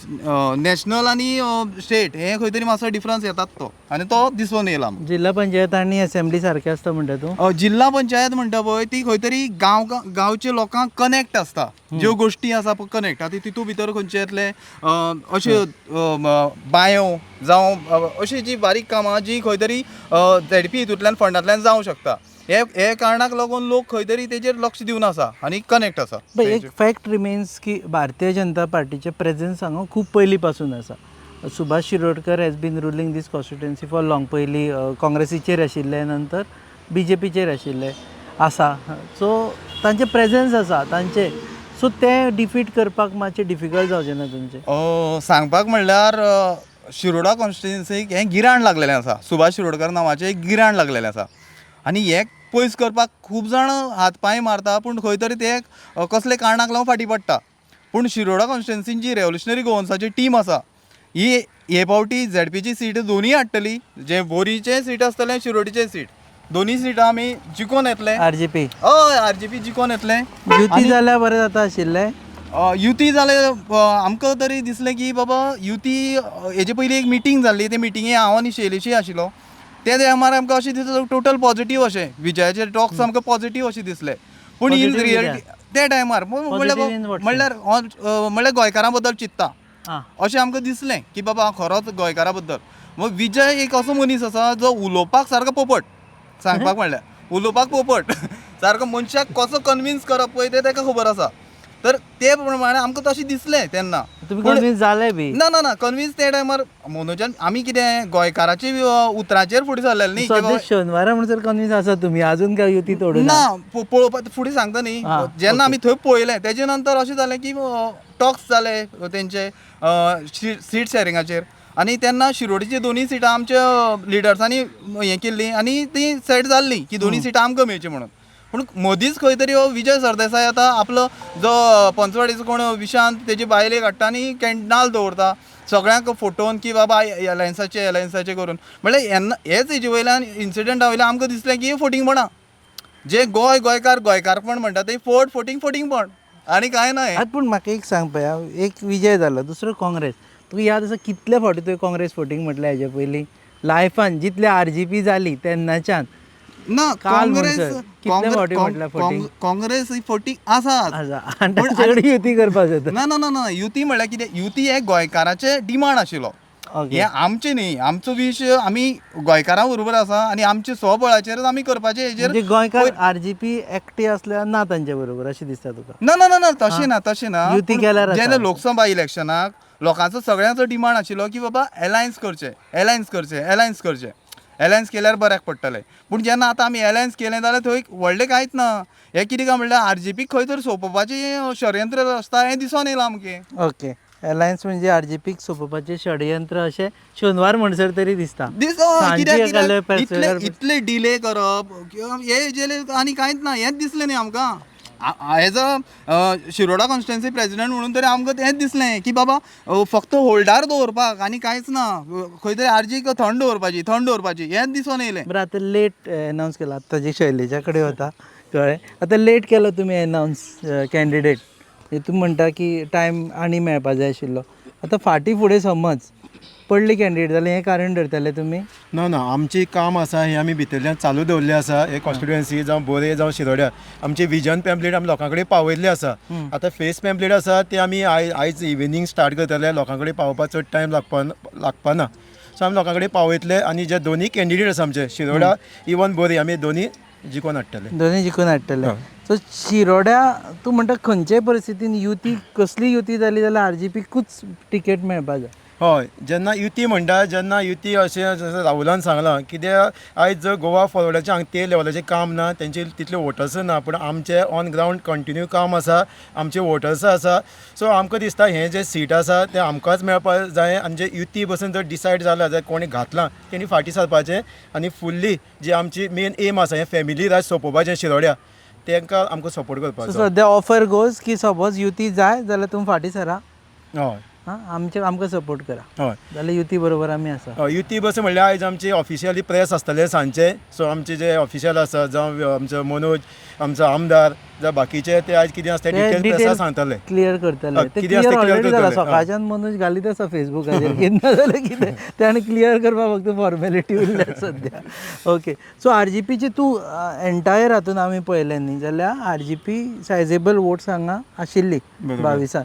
नॅशनल आनी स्टेट हे खंय तरी मातसो डिफरन्स येतात तो आनी तो दिसून येयला जिल्हा पंचायत आनी असेंब्ली सारकें आसता म्हणटा तूं जिल्हा पंचायत म्हणटा पळय ती खंय तरी गांवच्या लोकांक कनेक्ट आसता ज्यो गोश्टी आसा पळय कनेक्ट आतां तितून भितर खंयचे येतले अश्यो बांयो जावं अशी जी बारीक कामां जी खंय तरी ZP हितूंतल्यान फंडांतल्यान जावं शकता हे कारणाक लागून लोक खंय तरी तेजेर लक्ष दिवन आसा आनी कनेक्ट आसा एक फॅक्ट रिमेन्स की भारतीय जनता पार्टीचे प्रेझेन्स हांगा खूब पयलीं पासून आसा Subhash Shirodkar has been ruling this constituency for long पयलीं काँग्रेसीचेर आशिल्ले नंतर BJPचेर आशिल्ले आसा सो तांचे प्रेझेन्स आसा तांचे सो ते डिफीट करपाक मातशें डिफिकल्ट जावचें ना तुमचें सांगपाक म्हणल्यार शिरोडा कॉन्स्टिट्युएन्सीक हें गिराण लागलेलें आसा सुभाष शिरोडकर नांवाचें एक गिराण लागलेलें आसा आनी हें पयस करपाक खूब जाण हातपांय मारता पूण खंय तरी ते कसले कारणाक लागून फाटीं पडटा पूण शिरोडा कॉन्स्टिट्युएन्सीन जी रेव्होल्युशनरी गोवन्साची टीम आसा ही हे फावटी ZPची सीट दोनूय हाडटली जे बोरीचें सीट आसतलें शिरोडीचें सीट दोनूय सिटां आमी जिखून येतले RGP हय RGP जिखून येतले युती जाल्यार बरें जाता आशिल्लें युती जाल्यार आमकां तरी दिसलें की बाबा युती हेजे पयलीं एक मिटींग जाल्ली ते मिटिंगे हांव आनी शैलेशी आशिल्लो ते टायमार आमकां अशें दिसलें टोटल पॉझिटीव अशें विजयाचे टॉक्स आमकां पॉझिटीव अशें दिसले पूण इन रियलिटी त्या टायमार Positive in what म्हणल्यार गोंयकारां बद्दल चिंतता आं अशें आमकां दिसलें की बाबा खरोच गोंयकारा बद्दल. मग विजय एक असो मनीस आसा जो उलोवपाक सारको पोपट, सांगपाक म्हणल्यार उलोवपाक पोपट सारको मनशाक कसो कन्विन्स करप पळय तें ताका खबर आसा. तर ते प्रमाणे आमकां तशें दिसलें तेन्ना. तुम्ही कन्विन्स जाले बी ना कन्विन्स त्या टायमार मनोजान आमी कितें गोंयकाराचे उतराचेर फुडें सरलेले न्ही की सध्या बाबा शेनवारा म्हणसर कन्विन्स आसा तुम्ही अजून काय युती तोडून ना पळोवपाक फुडें सांगता न्ही. आं, जेन्ना आमी थंय पळयलें तेजे नंतर अशें जालें की टॉक्स जाले तेंचे सीट शेअरिंगाचेर आनी तेन्ना शिरोडीची दोनूय सिटां आमच्या लिडर्सांनी हें केल्लीं आनी ती सेट जाल्ली की दोनूय सिटां आमकां मेळची म्हणून. पूण मदींच खंय तरी हो विजय सरदेसाय आतां आपलो जो पंचवाडीचो कोण विशांत तेजी बायलेक हाडटा आनी कॅन्डल दवरता सगळ्यांक फोटोवन की बाबा एलायन्साचे करून. म्हणल्यार हेच हेजे वयल्यान इन्सिडंटा वयल्यान आमकां दिसलें की फोटिंगपणां जे गोंयकारपण म्हणटा ते फोटिंगपण आनी कांय ना. आतां पूण म्हाका एक सांग पळया, एक विजय जालो दुसरो काँग्रेस. तुका याद आसा कितले फावटी तुवें काँग्रेस फोटींग म्हटलें हेजे पयलीं लायफान जितले RGP जाली तेन्नाच्यान ना काल काँग्रेस म्हणसर कितले फावटी म्हटल्या फोटींग काँग्रेस ही फोटींग आसात. आनी ताचे कडेन युती करपाक जाता. ना युती म्हणल्यार कितें युती हे गोंयकाराचे डिमांड आशिल्लो. ओके हे आमचे न्ही, आमचो विश आमी गोंयकारां बरोबर आसा आनी आमच्या स्वबळाचेरच आमी करपाचे हेजेर. म्हणजे गोंयकार RGP एकटे असल्यार ना तांचे बरोबर अशें दिसता तुका? ना तशें ना युती केल्यार आसा. जेन्ना लोकसभा इलेक्शनाक लोकांचो सगळ्यांचो डिमांड आशिल्लो की बाबा अलायन्स करचे अलायन्स केल्यार बऱ्याक पडटलें. पूण जेन्ना आतां आमी अलायन्स केलें जाल्यार थंय व्हडलें कांयच ना. हें कितें काय म्हणल्यार RGP खंय तरी सोंपोवपाचें षडयंत्र आसता हें दिसून येयलां आमकां. ओके अलायन्स म्हणजे RGPक सोंपोवपाचें षडयंत्र अशें शेनवार म्हणसर तरी दिसता. इतले डिले करप हे आनी कांयच ना हेंच दिसलें न्ही आमकां. As a Shiroda constituency president म्हणून तरी आमकां हेंच दिसलें की बाबा फक्त होल्डार दवरपाक आनी कांयच ना. खंय तरी RGक थंड दवरपाची हेंच दिसून येयलें. बरं आतां लेट अनावन्स केला आतां जे शैलेजा कडेन वता कळ्ळें. आतां लेट केलो तुमी अनावन्स कॅन्डिडेट. तुमी म्हणटा की टायम आनी मेळपाक जाय आशिल्लो. आतां फाटीं फुडें समज पडली कॅन्डिडेट जाल्यार हें कारण धरतले तुमी? ना आमची काम आसा ही आमी भितरल्यान चालू दवरलें आसा. हे कॉन्स्टिट्युएन्सी जावं बोरे जावं शिरोड्या आमचे विजन पॅम्पलेट आमी लोकां कडेन पावयल्ले आसा. आतां फेस पॅम्पलेट आसा ते आमी आयज इविनिंग स्टार्ट करतले. लोकां कडेन पावोवपाक चड टायम लागपाना. सो आमी लोकां कडेन पावयतले आनी जे दोनी कॅन्डिडेट आसा आमचे शिरोड्या इवन बोरे आमी दोनी जिखून हाडटले. दोनी जिखून हाडटले. सो शिरोड्या तूं म्हणटा खंयच्याय परिस्थितीन युती कसली युती जाली जाल्यार RGPकूच टिकेट मेळपाक जाय. हय जेन्ना युती अशें राहुलान सांगलां कित्याक आयज गोवा फॉरवर्डाचें हांगा ते लेवलाचें काम ना, तेंचे तितले वोटर्स ना. पूण आमचे ऑन ग्रावंड कंटिन्यू काम आसा, आमचे वोटर्स आसा. सो आमकां दिसता हें जें सीट आसा तें आमकांच मेळपाक जाय. आनी जे युती बसून जर डिसायड जालां जाल्यार कोणी घातलां तेणी फाटीं सरपाचें आनी फुल्ली जी आमची मेन एम आसा हें फॅमिली राज सोंपोवपाचें शिरोड्या तांकां आमकां सपोर्ट करपाचो. सद्या ऑफर गोज की सपोज युती जाय जाल्यार तुमी फाटीं सरा. हय आमकां सपोर्ट करा. हय जाल्यार युती बरोबर आमी आसा. युती बस म्हणल्यार आयज आमची ऑफिशियली प्रेस आसतले सांजचे. सो आमचे जे ऑफिशियल आसा जावं आमचो मनोज आमचो आमदार जावं बाकीचे ते आयज कितें आसता डिटेल प्रेसा सांगतले, क्लियर करतले. ते कितें क्लियर आसता क्लियर ऑलरेडी जाला. करतले. सकाळच्यान मनोज घालीत आसा फेसबुकाचेर कितें जाल्यार कितें ते आनी क्लियर करपाक फक्त फॉर्मेलिटी उरल्या सद्या. ओके सो RGPची तूं एंटायर हातून आमी पळयलें न्ही जाल्यार RGP सायजेबल वोट्स हांगा आशिल्ली 22.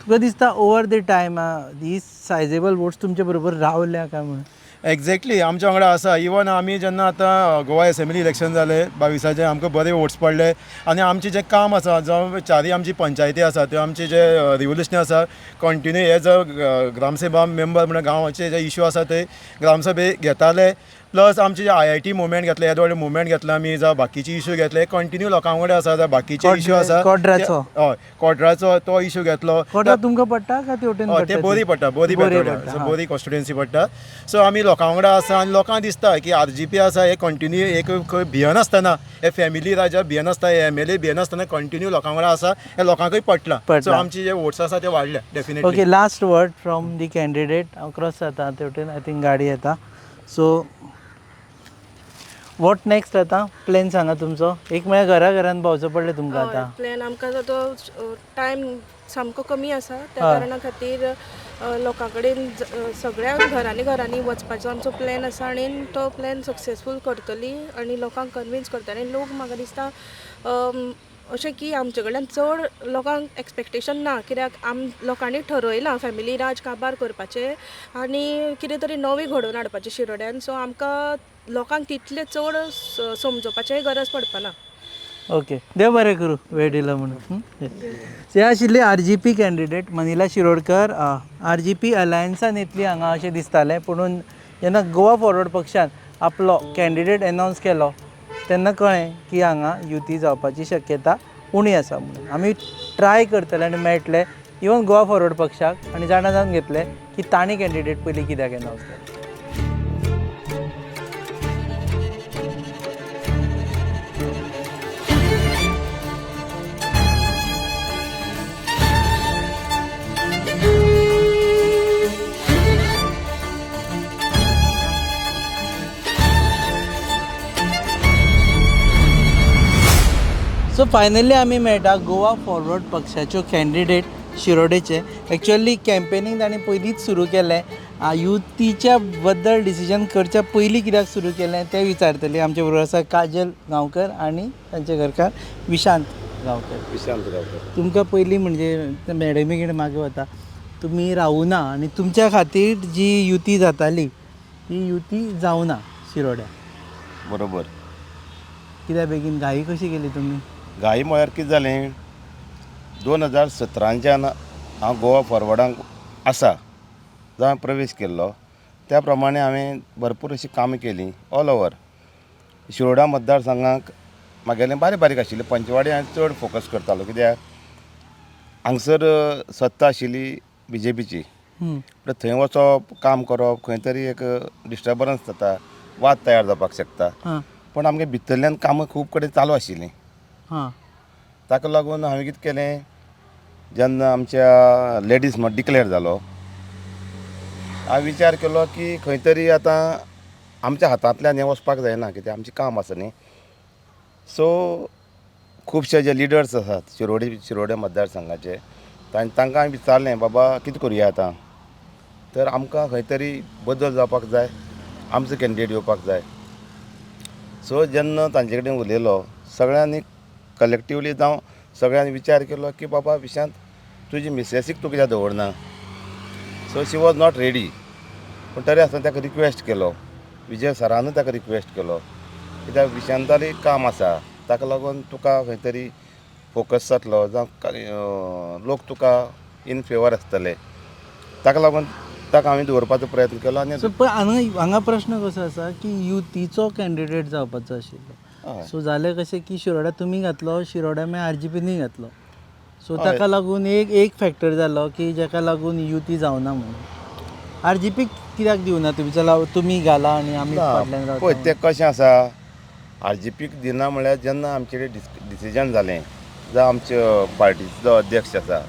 तुका दिसता ओवर द टायम ही सायजेबल वोट्स तुमचे बरोबर रावल्या काय म्हणून? एक्झॅक्टली आमच्या वांगडा आसा. इवन आमी जेन्ना आतां गोवा असेंब्ली इलेक्शन जालें 22 आमकां बरे वोट्स पडले आनी आमचें जें काम आसा जावं चारय आमची पंचायती आसा त्यो आमचे जे रिवोल्युशन आसा कंटिन्यू हे जो ग्रामसभा मेंबर म्हणून गांवाचे जे इश्यू आसा ते ग्रामसभे घेताले. प्लस आमचे जे IIT मुवमेंट घेतले येदो व्हडले मुवमेंट घेतला आमी जावं बाकीचे इश्यू घेतले कंटिन्यू लोकां कडेन आसा. जावं बाकीचे इश्यू आसा कोड्राचो हय कोड्राचो तो इश्यू घेतलो. कोड्रा तुमकां पडटा काय तेवटेन ते बोरी पडटा बोरी बोरी कॉन्स्टिट्युएन्सी पडटा. सो आमी लोकां वांगडा आसा आनी लोकांक दिसता की RGP आसा हे कंटिन्यू एक खंय भियनासतना हे फॅमिली राजा भियनासता हे MLA भियनासतना कंटिन्यू लोकां वांगडा आसा हे लोकांकूय पडटा. सो आमचे जे वोट्स आसा ते वाडले definitely. Okay last word from the candidate cross जाता तेवटेन आय थिंक गाडी येता. सो वॉट नेक्स्ट आतां प्लॅन सांगा तुमचो. एक म्हळ्यार घरान भोंवचो पडलें तुमकां आतां. प्लॅन आमकां तो टायम सामको कमी आसा त्या कारणां खातीर लोकां कडेन सगळ्या घरांनी वचपाचो आमचो प्लॅन आसा आनी तो प्लॅन सक्सेसफूल करतली आनी लोकांक कन्विन्स करतली. आनी लोक म्हाका दिसता अशें की आमचे कडल्यान चड लोकांक एक्सपेक्टेशन ना, कित्याक लोकांनी ठरयलां फॅमिली राज काबार करपाचें आनी कितें तरी नवें घडोवन हाडपाचें शिरोड्यान. सो आमकां लोकांक तितलें चड समजोवपाचेंय गरज पडपाना. ओके, देव बरें करूं वेळ दिलो म्हणून. हे आशिल्ले RGP candidate Manila Shirodkar. RGP अलायन्सान येतली हांगा अशें दिसतालें, पुणून जेन्ना गोवा फॉरवर्ड पक्षान आपलो कॅन्डिडेट अनावन्स केलो तेन्ना कळ्ळें की हांगा युती जावपाची शक्यता उणी आसा म्हणून. आमी ट्राय करतले आनी मेळटले इवन गोवा फॉरवर्ड पक्षाक आनी जाणा जावन घेतले की तांणी कॅन्डिडेट पयलीं कित्याक अनावन्स केलो. सो फायनली आमी मेळटा गोवा फॉरवर्ड पक्षाच्यो कॅन्डिडेट शिरोडेचे. एक्चुअली कॅम्पेनींग ताणें पयलींच सुरू केलें. युतीच्या बद्दल डिसिजन करच्या पयलीं कित्याक सुरू केलें तें विचारतली. आमचे बरोबर आसा काजल गांवकर आनी तांचे घरकार विशांत गांवकर. तुमकां पयलीं म्हणजे मॅडमी कडेन मागे वता, तुमी रावूना आनी तुमच्या खातीर जी युती जाताली ती युती जावना शिरोड्या. बरोबर. कित्याक बेगीन घाई कशी केली तुमी? घाई म्हळ्यार कितें जालें, 2017च्यान हांव गोवा फॉरवर्डांक आसा जो हांवें प्रवेश केल्लो त्या प्रमाणे हांवें भरपूर अशीं कामां केलीं ऑल ओवर शिरोडा मतदारसंघाक. म्हागेलें बारीक बारीक आशिल्लें, पंचवाडी हांवें चड फोकस करतालो कित्याक हांगसर सत्ता आशिल्ली BJPची. थंय वचप, काम करप, खंय तरी एक डिस्टर्बन्स जाता, वाद तयार जावपाक शकता. पण आमगे भितरल्यान कामां खूब कडेन चालू आशिल्लीं. ताका लागून हांवें कितें केलें, जेन्ना आमच्या लेडीज मत डिक्लेअर जालो हांवें विचार केलो की खंय तरी आतां आमच्या हातांतल्यान हें वचपाक जायना, कित्याक आमचें काम आसा न्ही. सो खुबशे जे लिडर्स आसात शिरोडे मतदारसंघाचे तांकां हांवें विचारलें, बाबा कितें करुया आतां, तर आमकां खंय तरी बदल जावपाक जाय, आमचो कॅन्डिडेट येवपाक जाय. सो जेन्ना तांचे कडेन उलयलो सगळ्यांनी कलेक्टिवली जावं सगळ्यांनी विचार केलो की बाबा विशांत तुजी मिसेसीक तूं कित्याक दवरना. So she was not ready. पूण तरी आसतना ताका रिक्वेस्ट केलो, विजय सरानूय ताका रिक्वेस्ट केलो, कित्याक विशांताली काम आसा, ताका लागून तुका खंय तरी फोकस जातलो जावं लोक तुका इन फेवर आसतले. ताका लागून ताका हांवें दवरपाचो प्रयत्न केलो. आनी सो पण हांगा प्रश्न कसो आसा की युतीचो कॅन्डिडेट जावपाचो आशिल्लो. सो जालें कशें की शिरोड्या तुमी घातलो, शिरोड्या मागीर RGPनी घातलो. सो ताका लागून एक फॅक्टर जालो की जाका लागून युती जावना म्हणून. RGP कित्याक दिवना तुमी? चला तुमी घाला आनी आमी फाटल्यान रावता. पळय तें कशें आसा, RGPक दिना म्हळ्यार जेन्ना आमचे कडेन डिसिजन जालें जावं आमच्या पार्टीचो जो अध्यक्ष आसा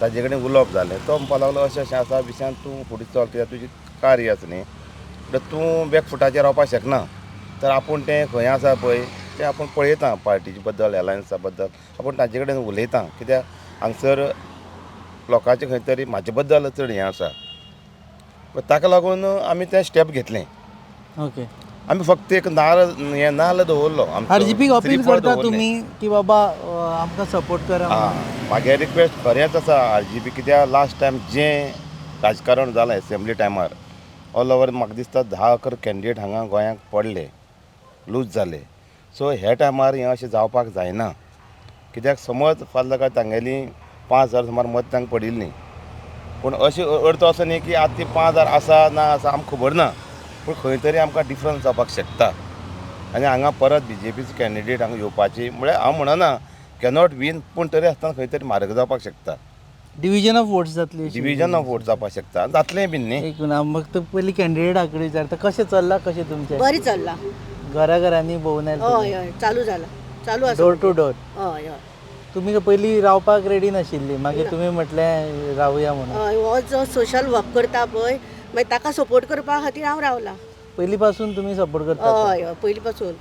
ताजे कडेन उलोवप जालें, तो म्हणपाक लागलो अशें अशें आसा विशांत तूं फुडें चल, कित्याक तुजी कार्य आसा न्ही, तूं बॅकफुटाचेर रावपाक शकना. तर आपूण तें खंय आसा पळय तें आपूण पळयता, पार्टीचे बद्दल एलायन्सा बद्दल आपूण तांचे कडेन उलयता, कित्याक हांगसर लोकांचें खंय तरी म्हाजे बद्दल चड हें आसा. ताका लागून आमी तें स्टेप घेतलें. ओके. आमी फक्त एक नाल्ल दवरलो. RGPक अपील करता तुमी की बाबा आमकां सपोर्ट करा? म्हागे रिक्वेस्ट खरेंच आसा RGP, कित्याक लास्ट टायम जें राजकारण जालें एसेंब्ली टायमार ऑल ओवर म्हाका दिसता 10-11 कॅन्डिडेट हांगा गोंयांक पडले, लूज जाले. सो ह्या टायमार हें अशें जावपाक जायना, कित्याक समज फाल्यां काय तांगेली 5,000 सुमार मत तांकां पडिल्लीं. पूण अशें अर्थ असो न्ही की आतां ती 5,000 आसा ना आसा आमकां खबर ना, पूण खंय तरी आमकां डिफरन्स जावपाक शकता. आनी हांगा परत BJPची कॅन्डिडेट हांगा येवपाची म्हळ्यार हांव म्हणना कॅनॉट वीन, पूण तरी आसतना खंय तरी मार्ग जावपाक शकता. डिविजन ऑफ वोट्स जातली. डिविजन ऑफ वोट जावपाक शकता, जातलें बीन न्ही. एक म्हाका पयलीं कॅन्डिडेटा कडेन विचारता कशें चल्लां कशें तुमचें? बरी चल्ला. घराघरांनी भोंवनाय? हय हय चालू जाला, चालू आसा. Door to door? हय हय. तुमी पयलीं रावपाक रेडी नाशिल्ली, मागीर तुमी म्हटलें रावया म्हणून. हय, हो जो सोशल वर्क करता पळय मागीर ताका सपोर्ट करपा खातीर हांव रावलां. पयलीं पासून तुमी सपोर्ट करता? हय हय, पयलीं पासून.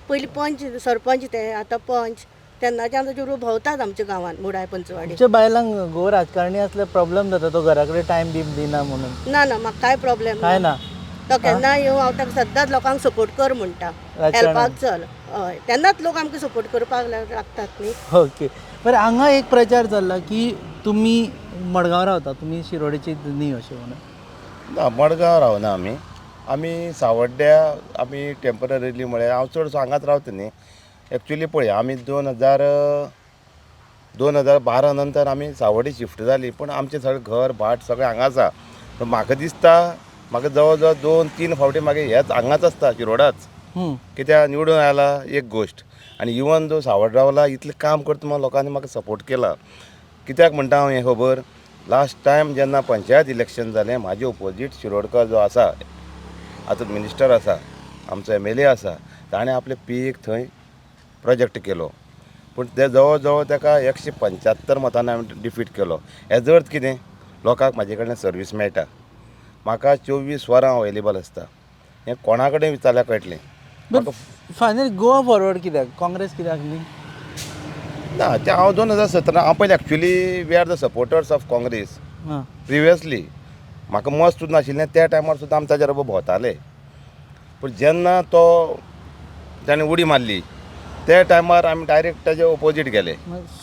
पयलीं पंच सरपंच ते, आतां पंच, तेन्नाच्यान ताचे बरोबर भोंवतात आमच्या गांवांत मुडाय पंचवाडी. तुमच्या बायलांक गो राजकारणी असले प्रॉब्लेम जाता तो घरा कडेन टायम दिना म्हणून? ना ना, म्हाका कांय प्रॉब्लेम काय ना. तो केन्ना येवं हांव ताका सद्दांच लोकांक सपोर्ट कर म्हणटा, हेल्पाक चल. हय, तेन्नाच लोक आमकां सपोर्ट करपाक लागतात न्ही. ओके. बरं, हांगा एक प्रचार जाल्ला की तुमी मडगांव रावता, तुमी शिरोडेची न्ही अशें म्हणून. ना मडगांव रावना आमी सावड्ड्या आमी टेम्पररीली म्हळ्यार हांव चडसो हांगाच रावता न्ही. एक्चुली पळय आमी 2012 नंतर आमी सावड्डी शिफ्ट जाली, पूण आमचें सगळें घर भाट सगळें हांगा आसा. पूण म्हाका दिसता म्हाका जवळ जवळ 2-3 फावटी मागीर हेच हांगाच आसता शिरोडाच. कित्याक निवडून आयला एक गोश्ट, आनी इवन दो सावड्ड रावला इतलें काम करता म्हणून लोकांनी म्हाका सपोर्ट केला. कित्याक म्हणटा हांव हें खबर, लास्ट टायम जेन्ना पंचायत इलेक्शन जालें म्हाजे ऑपोजीट शिरोडकर जो आसा आतां मिनिस्टर आसा, आमचो MLA आसा, ताणें आपले पीक थंय प्रोजेक्ट केलो. पूण ते जवळ जवळ ताका 175 मतांनी हांवें डिफीट केलो. हेजो अर्थ कितें, लोकांक म्हाजे कडल्यान सर्वीस मेळटा, म्हाका 24 वरां अवेलेबल आसता. हें कोणा कडेन विचारल्यार कळटलें. फायनली गोवा फॉरवर्ड कित्याक, काँग्रेस कित्याक न्ही? ना तें हांव 2017 हांव पयलीं actually we are the supporters of Congress previously. म्हाका मत सुद्दां नाशिल्लें त्या टायमार सुद्दां आमी ताच्या बरोबर भोंवताले. पूण जेन्ना तो ताणें उडी मारली त्या टायमार आमी डायरेक्ट ताजे ऑपोजीट गेले.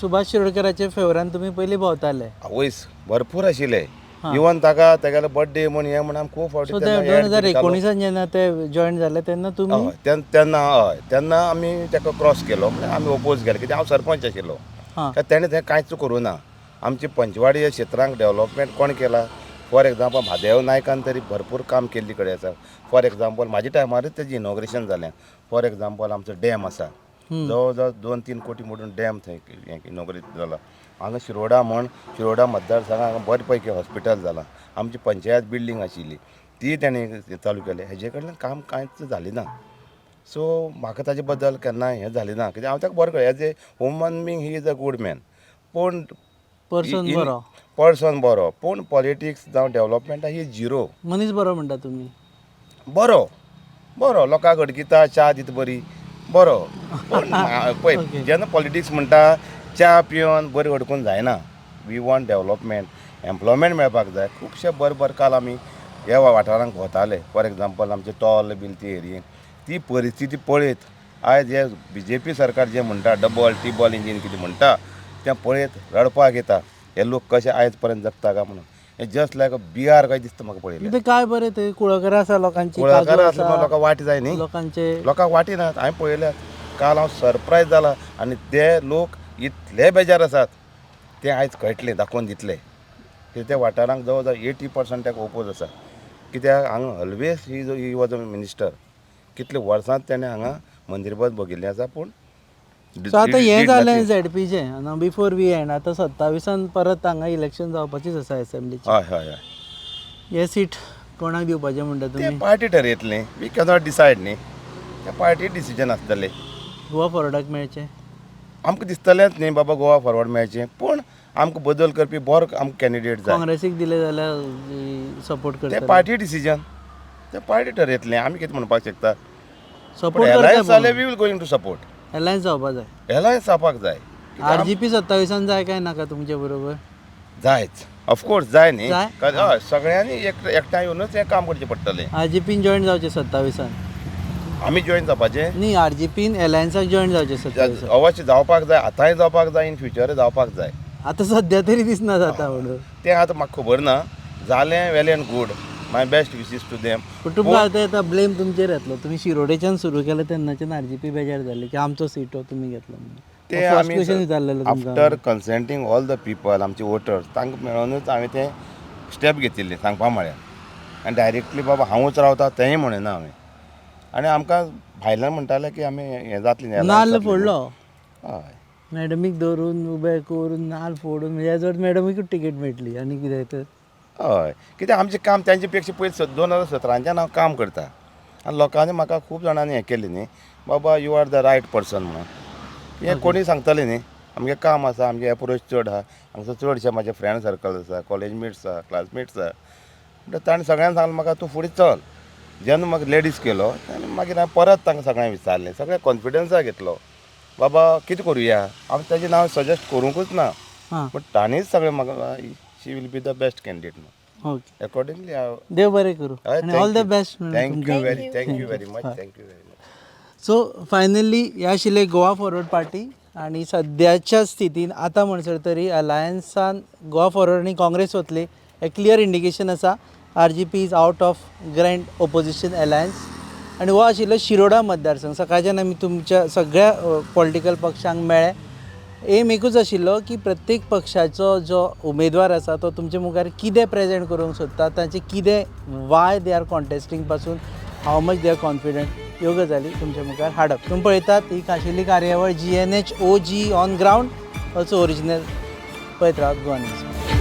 सुभाष शिरोडकराच्या फेवरान तुमी पयलीं भोंवताले? वयस भरपूर आशिल्ले. इवन ताका तेगेलो बर्थडे म्हूण हें म्हण आमी खूब फावटी. सो 2019 जेन्ना ते जॉयन जाले तेन्ना तुमी? तेन्ना आमी ताका क्रॉस केलो, आमी ओपोज केलो, कित्याक हांव सरपंच आशिल्लो. तेणें थंय कांयच करूं ना. आमची पंचवाडी ह्या क्षेत्रांक डेवलॉपमेंट कोण केला? फॉर एग्जाम्पल म्हादेव नायकान तरी भरपूर काम केल्ली कडेन आसा. फॉर एग्जाम्पल म्हाज्या टायमारूच तेजें इनॉग्रेशन जालें. फॉर एग्जाम्पल आमचो डॅम आसा, जवळ जवळ 2-3 कोटी मोडून डॅम थंय इनॉग्रेट जाला. हांगा शिरोडा मतदारसंघाक बरे पैकी हॉस्पिटल जालां. आमची पंचायत बिल्डींग आशिल्ली ती तेणें चालू केली. हेजे कडल्यान काम कांयच जालें ना. सो म्हाका ताजे बद्दल केन्नाय हें जालें ना, कित्याक हांव ताका बरो as a human being he is a good man. पूण पर्सन बरो, पूण पॉलिटिक्स जावं डेवलॉपमेंटा ही झिरो. मनीस बरो म्हणटा तुमी? बरो लोकांक अडकिता, च्या दिता बरी, बरो. पूण पळय जेन्ना पॉलिटिक्स म्हणटा च्या पिवन बरी अडकून जायना. वी वॉन्ट डेवलॉपमेंट, एम्प्लॉयमेंट मेळपाक जाय. खुबशे बरे काल आमी ह्या वाठारांक भोंवताले. फॉर एग्जाम्पल आमचे टॉल बील ती एरियेक ती परिस्थिती पळयत आयज हे BJP सरकार जें म्हणटा डबल टिबल इंजीन कितें म्हणटा तें पळयत रडपाक येता. हे लोक कशे आयज पर्यंत जगता काय म्हणून. हें जस्ट लायक बिहार काय दिसता म्हाका पळयलें. ते काय बरें थंय कुळागरां आसा लोकांची, कुळागरां आसले लोकांक वाट जाय न्ही, लोकांक वाटी नात. हांवें पळयल्यात काल हांव सरप्रायज जाला. आनी ते लोक इतले बेजार आसात ते आयज कळटलें, दाखोवन दितले. त्या वाठारांक जवळ जवळ 80% ताका ओपोज आसा. कित्याक हांगा always he was a minister. कितले वर्सांत तेणें हांगा मंदिरबत बघिल्लें आसा. पूण सो आतां हें जालें ZPचें आनी बिफोर वी एंड आतां 27 परत हांगा इलेक्शन जावपाचीच आसा एसेंब्लीची. हय हे सीट कोणाक दिवपाचें म्हणटा तुमी? तें पार्टी ठरयतलें. वी कॅनॉट डिसायड न्ही, तें पार्टी डिसिजन आसतलें. गोवा फॉरवर्डाक मेळचें? आमकां दिसतलेंच न्ही बाबा गोवा फॉरवर्ड मेळचें, पूण आमकां बदल करपी बरो आमकां कॅन्डिडेट जाय. काँग्रेसीक दिलें जाल्यार सपोर्ट करता? तें पार्टी डिसिजन, तें पार्टी ठरयतलें. आमी कितें म्हणपाक शकता? सपोर्ट एलायन्स जाल्यार we will going to support. Alliance जावपाक जाय. एलायन्स जावपाक जाय. RGP 27 जाय काय नाका तुमचे बरोबर? जायच, ऑफकोर्स जाय न्ही. जाय? हय, सगळ्यांनी एकठांय येवनूच हें काम करचें पडटलें. RGPन जॉयन जावचें 27? आमी जॉयन जावपाचें न्ही, RGPन एलायन्साक जॉयन जावचें 27? अवश्य जावपाक जाय. आतांय जावपाक जाय, इन फ्युचर जावपाक जाय. आतां सद्या तरी दिसना जाता म्हणून. तें आतां म्हाका खबर ना. जालें well and good. My best wishes to them. पूण तुमकां आतां ब्लेम तुमचेर येतलो. तुमी शिरोडेच्यान सुरू केलें तेन्नाच्यान RGP बेजार जाले की आमचो सीट हो तुमी घेतलो म्हणून. ते फर्स्ट क्वेश्चन विचारलेलो तुमकां. आफ्टर कन्सेंटींग ऑल द पीपल आमचे वोटर्स तांकां मेळोनूच हांवें तें स्टेप घेतिल्लें सांगपा म्हळ्यार. आनी डायरेक्टली बाबा हांवूच रावता तेंय म्हणना हांवें. आनी आमकां भायल्यान म्हणटाले की आमी हें जातलें नाल्ल फोडलो. हय, मॅडमीक धरून उबे करून नाल्ल फोडून म्हणजे हेजो मॅडमीकूच तिकेट मेळटली आनी कितें तर. हय, कित्याक आमचें काम तेंचे पेक्षा पयलीं 2017च्यान हांव काम करता. आनी लोकांनी म्हाका खूब जाणांनी हें केलें न्ही, बाबा you are the right person म्हणून. हें कोणी सांगतालें न्ही. आमगे काम आसा, आमगे एप्रोच चड आहा. हांगसर चडशे म्हाजे फ्रेंड सर्कल आसा, कॉलेज मेट्स आसा, क्लासमेट्स आसा. म्हणटा ताणें सगळ्यांक सांगलें म्हाका तूं फुडें चल. जेन्ना म्हाका लेडीज केलो तेन्ना मागीर हांवें परत तांकां सगळ्यांक विचारलें. सगळें कॉन्फिडन्सा घेतलो. बाबा कितें करुया. हांव ताजें नांव सजेस्ट करूंकूच ना. पूण ताणीच सगळें म्हाका she will be the best candidate म्हणून. ओके अकॉर्डिंगली हांव देव बरें करूं आनी all the best thank you very much thank you very much. So finally हे आशिल्ले गोवा फॉरवर्ड पार्टी आणि सद्याच्या स्थितीन आतां म्हणसर तरी अलायन्सान गोवा फॉरवर्ड आनी काँग्रेस वतली हे क्लियर इंडिकेशन आसा. RGP is out of grand opposition alliance आनी हो आशिल्लो शिरोडा मतदारसंघ. सकाळच्यान आमी तुमच्या सगळ्या पॉलिटिकल पक्षांक मेळ्ळे. एम एकूच आशिल्लो की प्रत्येक पक्षाचो जो उमेदवार आसा तो तुमचे मुखार कितें प्रेजेंट करूंक सोदता, तांचे कितें वाय दे आर कॉन्टेस्टींग पासून हाव मच दे आर कॉन्फिडंट, ह्यो गजाली तुमच्या मुखार हाडप. तुम्ही पळयतात ही खाशेली कार्यावळ GNHOG on ground also original पळयत रावत गोवा न्यूज.